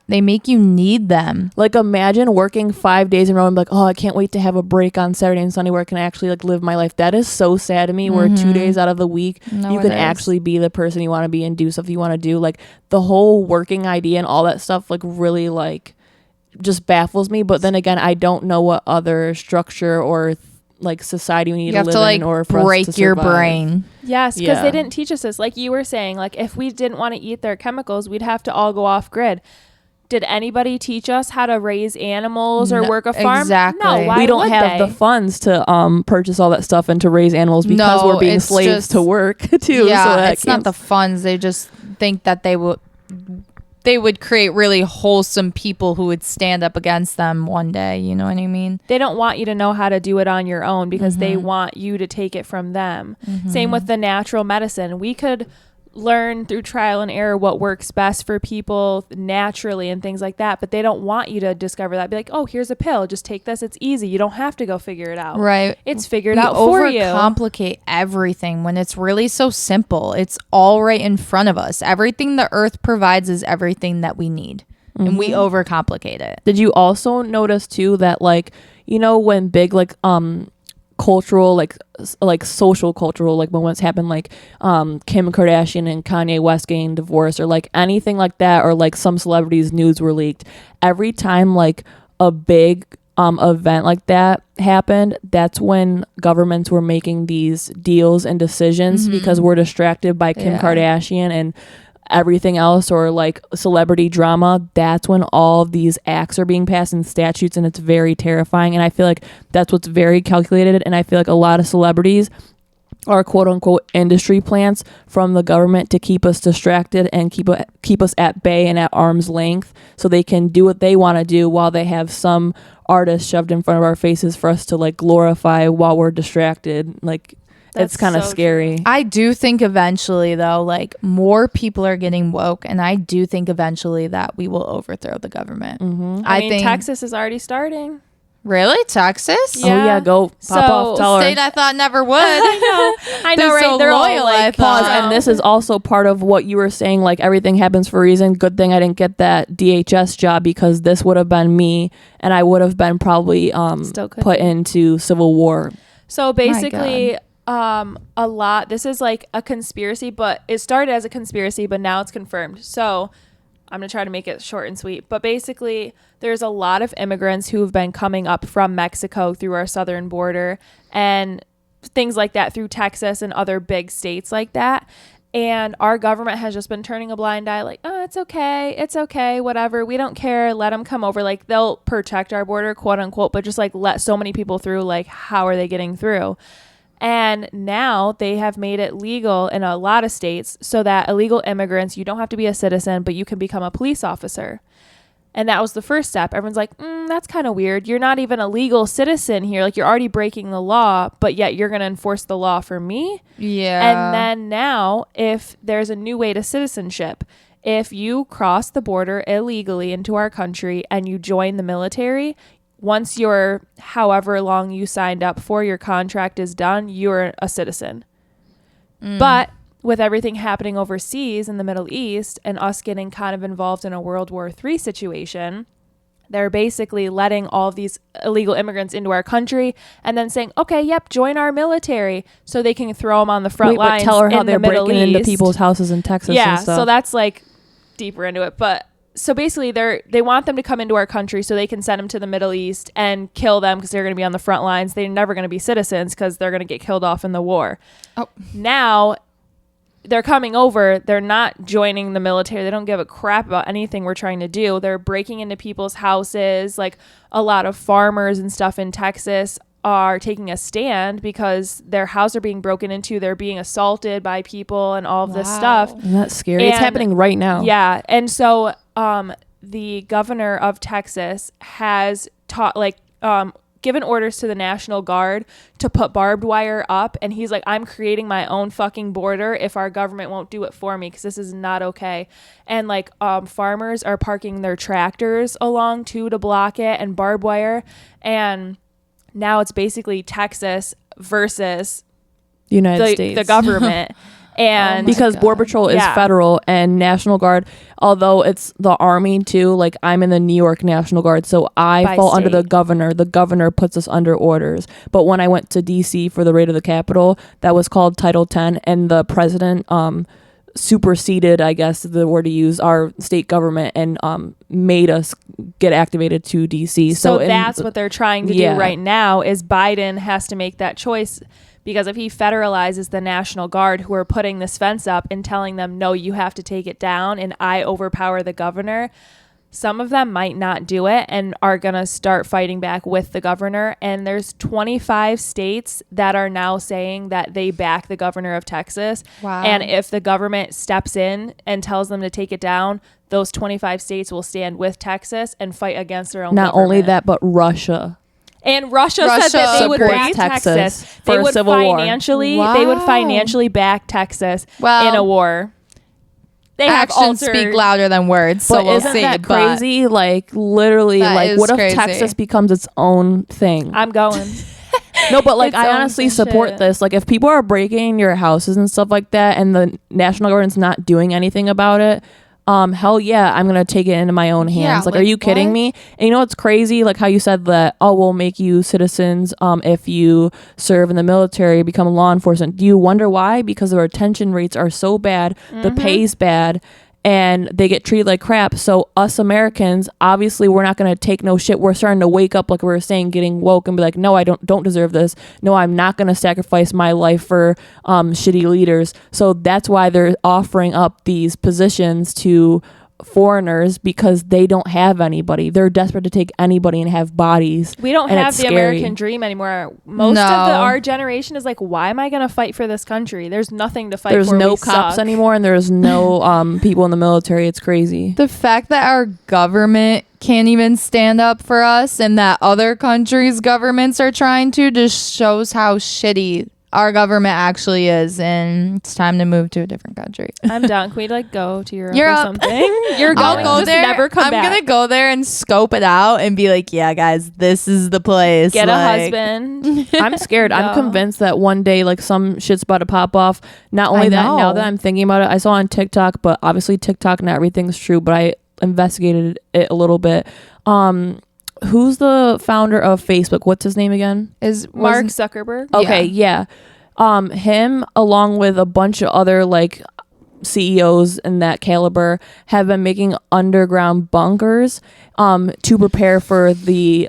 they make you need them. Like, imagine working 5 days in a row and be like, oh, I can't wait to have a break on Saturday and Sunday where I can actually like live my life. That is so sad to me, where 2 days out of the week you can actually be the person you want to be and do stuff you want to do. Like, the whole working idea and all that stuff like really like just baffles me. But then again, I don't know what other structure or like society we need to live in or for break us to your survive. brain. Yes, because they didn't teach us this. Like you were saying, like if we didn't want to eat their chemicals, we'd have to all go off grid. Did anybody teach us how to raise animals or work a farm? Exactly. No, why we don't would have they? the funds to purchase all that stuff and to raise animals because we're being slaves to work too. Yeah, so it's not the funds. They just think that they would create really wholesome people who would stand up against them one day. You know what I mean? They don't want you to know how to do it on your own because they want you to take it from them. Same with the natural medicine. We could learn through trial and error what works best for people naturally and things like that, but they don't want you to discover that. Be like, oh, here's a pill, just take this, it's easy, you don't have to go figure it out. Right. It's figured out for you. Overcomplicate everything when it's really so simple. It's all right in front of us. Everything the earth provides is everything that we need, and we overcomplicate it. Did you also notice too that, like, you know, when big cultural, like social cultural like moments happen, like Kim Kardashian and Kanye West getting divorced, or like anything like that, or like some celebrities' nudes were leaked, every time like a big event like that happened, that's when governments were making these deals and decisions because we're distracted by Kim Kardashian and everything else, or like celebrity drama. That's when all of these acts are being passed in statutes, and it's very terrifying. And I feel like that's what's very calculated, and I feel like a lot of celebrities are quote unquote industry plants from the government to keep us distracted and keep us at bay and at arm's length, so they can do what they want to do while they have some artist shoved in front of our faces for us to like glorify while we're distracted. Like, it's kind of so scary. I do think eventually, though, like, more people are getting woke, and I do think eventually that we will overthrow the government. I mean, Texas is already starting. Really? Texas? Yeah. Oh, yeah, go pop off. Tell her. State I thought never would. I know, right? So They're loyal, all like, pause. And this is also part of what you were saying, like, everything happens for a reason. Good thing I didn't get that DHS job, because this would have been me, and I would have been probably put into civil war. So basically, a lot, this is like a conspiracy, but it started as a conspiracy, but now it's confirmed. So I'm going to try to make it short and sweet, but basically there's a lot of immigrants who have been coming up from Mexico through our southern border and things like that, through Texas and other big states like that. And our government has just been turning a blind eye, like, oh, it's okay, whatever, we don't care, let them come over. Like, they'll protect our border, quote unquote, but just like let so many people through. Like, how are they getting through? And now they have made it legal in a lot of states so that illegal immigrants, you don't have to be a citizen, but you can become a police officer. And that was the first step. Everyone's like, that's kind of weird. You're not even a legal citizen here. Like, you're already breaking the law, but yet you're going to enforce the law for me? Yeah. And then now, if there's a new way to citizenship, if you cross the border illegally into our country and you join the military, once your however long you signed up for, your contract is done, you're a citizen. But with everything happening overseas in the Middle East and us getting kind of involved in a World War III situation, they're basically letting all of these illegal immigrants into our country and then saying, okay, yep, join our military, so they can throw them on the front lines. But tell her how in they're the Middle breaking East. into people's houses in Texas and stuff. So that's like deeper into it. But so basically they want them to come into our country so they can send them to the Middle East and kill them because they're going to be on the front lines. They're never going to be citizens because they're going to get killed off in the war. Oh. Now they're coming over. They're not joining the military. They don't give a crap about anything we're trying to do. They're breaking into people's houses. Like, a lot of farmers and stuff in Texas are taking a stand because their houses are being broken into. They're being assaulted by people and all of this stuff. Isn't that scary? It's happening right now. Yeah. And so the governor of Texas has given orders to the National Guard to put barbed wire up. And he's like, I'm creating my own fucking border if our government won't do it for me, because this is not okay. And like farmers are parking their tractors along too to block it, and barbed wire. And now it's basically Texas versus United States, the government. And because Border Patrol is federal and National Guard, although it's the Army too, like I'm in the New York National Guard, so I fall under the governor. The governor puts us under orders. But when I went to DC for the raid of the Capitol, that was called Title 10, and the president superseded, I guess the word to use, our state government and made us get activated to DC. So that's what they're trying to do right now, is Biden has to make that choice. Because if he federalizes the National Guard, who are putting this fence up and telling them, no, you have to take it down, and I overpower the governor, some of them might not do it and are going to start fighting back with the governor. And there's 25 states that are now saying that they back the governor of Texas. Wow. And if the government steps in and tells them to take it down, those 25 states will stand with Texas and fight against their own Not government. only that, but Russia. And Russia said that they would back Texas. They would financially, they would financially back Texas in a war. They have actions speak louder than words, so we'll isn't see. That crazy? Like literally, like what if Texas becomes its own thing? I'm going. No, but like I honestly support this. Like if people are breaking your houses and stuff like that, and the national government's not doing anything about it. Hell yeah, I'm gonna take it into my own hands. Like, are you kidding me? And you know what's crazy? Like how you said that, we'll make you citizens if you serve in the military, become law enforcement. Do you wonder why? Because the retention rates are so bad, the pay's bad, and they get treated like crap. So us Americans, obviously we're not gonna take no shit. We're starting to wake up, like we were saying, getting woke and be like, no, I don't deserve this. No, I'm not gonna sacrifice my life for shitty leaders. So that's why they're offering up these positions to foreigners, because they don't have anybody. They're desperate to take anybody and have bodies. We don't have the American dream anymore. Most of our generation is like, why am I going to fight for this country? There's nothing to fight for. There's no cops anymore, and there's no people in the military. It's crazy. The fact that our government can't even stand up for us and that other countries' governments are trying to just shows how shitty our government actually is, and it's time to move to a different country. I'm down. Can we like go to Europe or something? You're going. I'll go there. Never come back. I'm gonna go there and scope it out and be like, yeah, guys, this is the place. Get a husband. I'm scared. I'm convinced that one day like some shit's about to pop off. Not only that, now that I'm thinking about it, I saw on TikTok, but obviously TikTok, not everything's true, but I investigated it a little bit. Who's the founder of Facebook? What's his name again? Is Mark Zuckerberg. Okay, yeah. Him along with a bunch of other like CEOs in that caliber have been making underground bunkers to prepare for the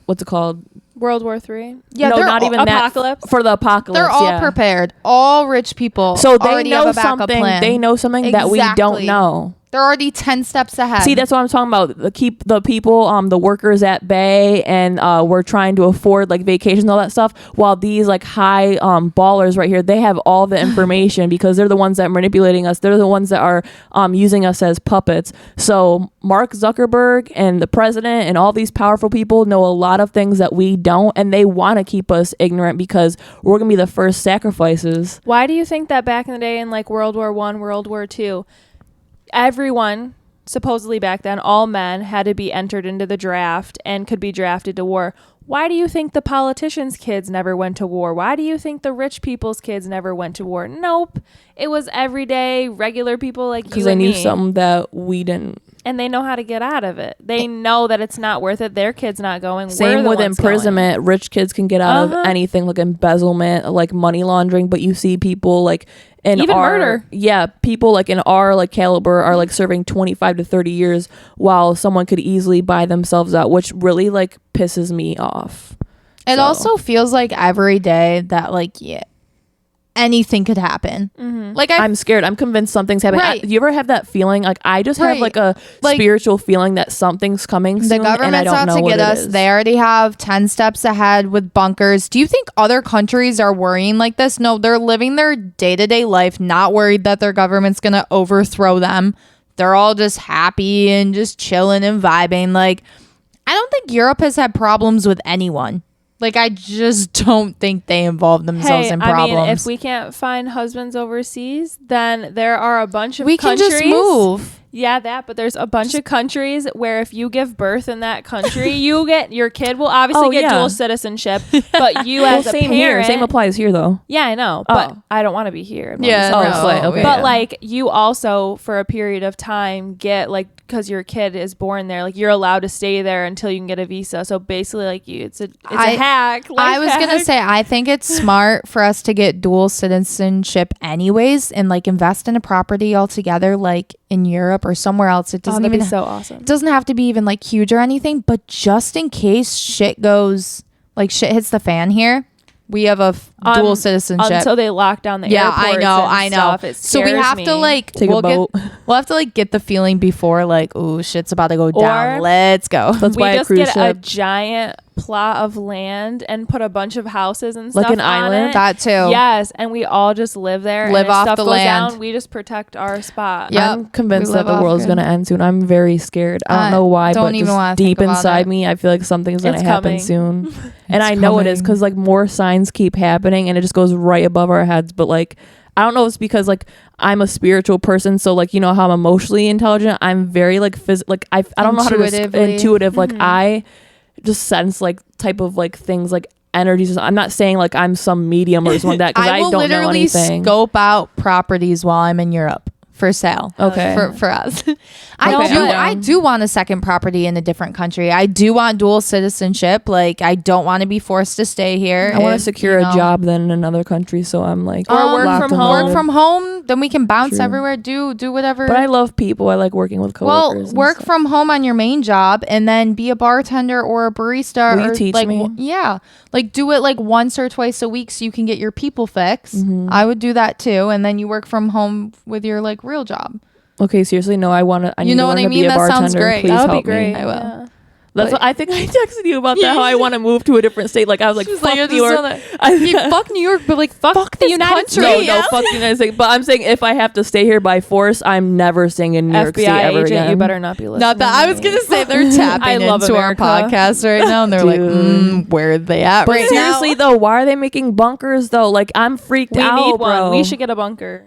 what's it called? World War III. Yeah, no, not even apocalypse. That for the apocalypse. They're all prepared. All rich people. So they already know have a backup something. plan. They know something that we don't know. They're already 10 steps ahead. See, that's what I'm talking about. Keep the people, the workers at bay, and we're trying to afford like vacations and all that stuff. While these like high ballers right here, they have all the information because they're the ones that are manipulating us. They're the ones that are using us as puppets. So Mark Zuckerberg and the president and all these powerful people know a lot of things that we don't, and they want to keep us ignorant because we're gonna be the first sacrifices. Why do you think that back in the day in like World War I, World War II, everyone supposedly back then, all men had to be entered into the draft and could be drafted to war? Why do you think the politicians' kids never went to war? Why do you think the rich people's kids never went to war? Nope. It was everyday, regular people like you and me. Because they knew something that we didn't. And they know how to get out of it. They know that it's not worth it. Their kid's not going. Same with imprisonment. Going. Rich kids can get out of anything, like embezzlement, like money laundering. But you see people like in even our murder. Yeah, people like in our like caliber are like serving 25 to 30 years, while someone could easily buy themselves out, which really like pisses me off. It also feels like every day that like anything could happen. Like I'm scared. I'm convinced something's happening. Right. Do you ever have that feeling? Like I just have like a spiritual feeling that something's coming soon. The government's out to get us. They already have 10 steps ahead with bunkers. Do you think other countries are worrying like this? No, they're living their day-to-day life, not worried that their government's gonna overthrow them. They're all just happy and just chilling and vibing. Like, I don't think Europe has had problems with anyone. Like, I just don't think they involve themselves in problems. I mean, if we can't find husbands overseas, then there are a bunch of countries. We can just move. Yeah, but there's a bunch of countries where if you give birth in that country, your kid will obviously get dual citizenship, but you as a parent. Here. Same applies here though. Yeah, I know, but I don't want to be here. Okay. But like you also for a period of time get like, because your kid is born there, like you're allowed to stay there until you can get a visa. So basically like it's a hack. I was going to say, I think it's smart for us to get dual citizenship anyways and like invest in a property altogether, like in Europe or somewhere else. It doesn't even be so awesome. It doesn't have to be even like huge or anything, but just in case shit hits the fan here, We have a dual citizenship until they lock down the airports. I know. So we have to like take a boat. We'll have to like get the feeling before like, oh, shit's about to go down. Let's go. Let's buy a cruise ship. We just get a giant plot of land and put a bunch of houses and stuff like an on island. It. That too. Yes, and we all just live there. Live and off stuff the goes land. Down, we just protect our spot. Yep. I'm convinced that the world's gonna end soon. I'm very scared. I don't know why, but just deep inside me, I feel like something's gonna happen soon. And I know it is because like more signs keep happening, and it just goes right above our heads. But like, I don't know if it's because like I'm a spiritual person, so like, you know how I'm emotionally intelligent. I'm very like I don't know how to intuitive. Like I just sense like type of like things like energies. I'm not saying like I'm some medium or something like that because I don't know anything. I will literally scope out properties while I'm in Europe for sale. Okay. For us. I do want a second property in a different country. I do want dual citizenship. Like I don't want to be forced to stay here. I want to secure a job then in another country, so I'm like work from home, then we can bounce everywhere, do whatever. But I love people. I like working with coworkers. Well, work from home on your main job and then be a bartender or a barista. Will you teach me? Yeah. Like do it like once or twice a week so you can get your people fix. I would do that too. And then you work from home with your like real job. Okay, seriously, no, I need to learn to be a bartender. That sounds great. Please that would help be great. me. I will. Yeah. That's what I think I texted you about that. How I want to move to a different state. Like I was like, fuck New York. Fuck New York, but like fuck the United States. No, fuck the United States. But I'm saying if I have to stay here by force, I'm never staying in New York City ever agent, again. You better not be listening. Not that I was gonna say they're tapping into America. our podcast right now, and they're like, where are they at? But right seriously now? though, why are they making bunkers though? Like I'm freaked out. We need bro. one. We should get a bunker.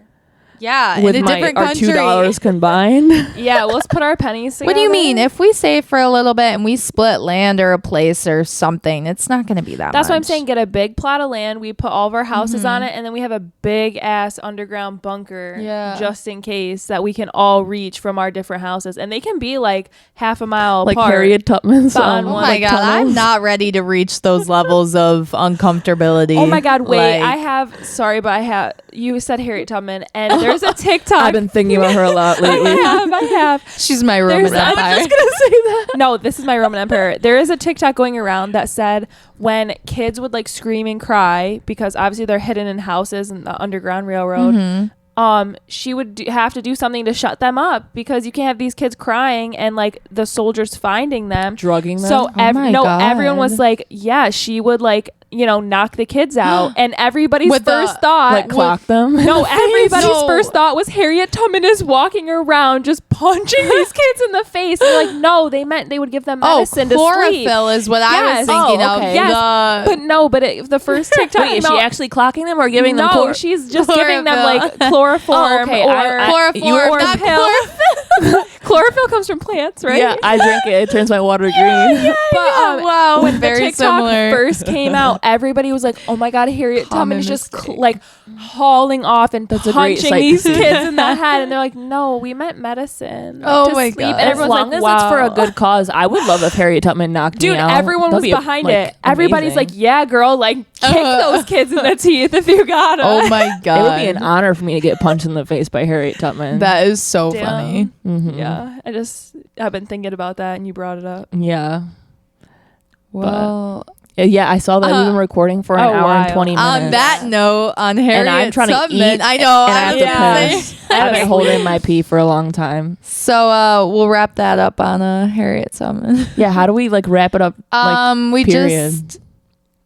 Yeah, with in a different our country. $2 combined. Yeah, let's put our pennies together. What do you mean? If we save for a little bit and we split land or a place or something, it's not going to be that That's much. why I'm saying get a big plot of land. We put all of our houses on it, and then we have a big ass underground bunker, just in case that we can all reach from our different houses, and they can be like half a mile like apart. Harriet Tubman's. Oh my god, I'm not ready to reach those levels of uncomfortability. Oh my god, wait, I have. You said Harriet Tubman, and there's a TikTok. I've been thinking about her a lot lately. I have. She's my Roman Empire. I was just gonna say that. No, this is my Roman Empire. There is a TikTok going around that said when kids would like scream and cry because obviously they're hidden in houses in the Underground Railroad. She would have to do something to shut them up because you can't have these kids crying and like the soldiers finding them, drugging them. So everyone was like, yeah, she would like, you know, knock the kids out, and everybody's first thought, like clock them. No, everybody's first thought was Harriet Tubman is walking around just punching these kids in the face. And like, no, they meant they would give them medicine to sleep. Chlorophyll is what I was thinking of. Yes, but the first TikTok. Wait, is she actually clocking them or giving them? No, she's just giving them like chloroform or pill. Chlorophyll comes from plants, right? Yeah, I drink it. It turns my water green. But wow, when very the TikTok similar. first came out, everybody was like, "Oh my god, Harriet Tubman is just like hauling off and punching these kids in the head," and they're like, "No, we meant medicine." Oh my god! And everyone's as long as it's for a good cause, I would love if Harriet Tubman knocked me out. Dude, everyone was behind it. Everybody's like, "Yeah, girl, like kick those kids in the teeth if you got them." Oh my god! It would be an honor for me to get punched in the face by Harriet Tubman. That is so funny. Mm-hmm. Yeah, I've been thinking about that, and you brought it up. Yeah. Well. Yeah, I saw that we've been recording for an hour and 20 minutes. On that note, on Harriet and I'm trying Tubman, to eat. I know. And I have to piss. I've been holding my pee for a long time. So we'll wrap that up on Harriet Tubman. Yeah, how do we like wrap it up? We period? just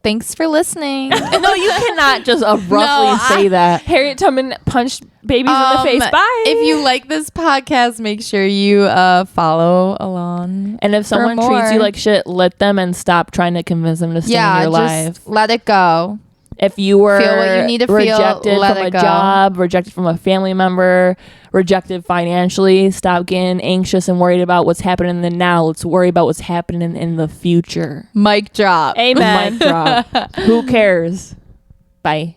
thanks for listening. No, you cannot just abruptly say that. Harriet Tubman punched babies in the face. Bye. If you like this podcast, make sure you follow along. And if someone treats you like shit, let them and stop trying to convince them to stay in your life. Let it go. If you were feel what you need to rejected feel, from a job, rejected from a family member, rejected financially, stop getting anxious and worried about what's happening in the now. Let's worry about what's happening in the future. Mic drop. Amen. Mic drop. Who cares? Bye.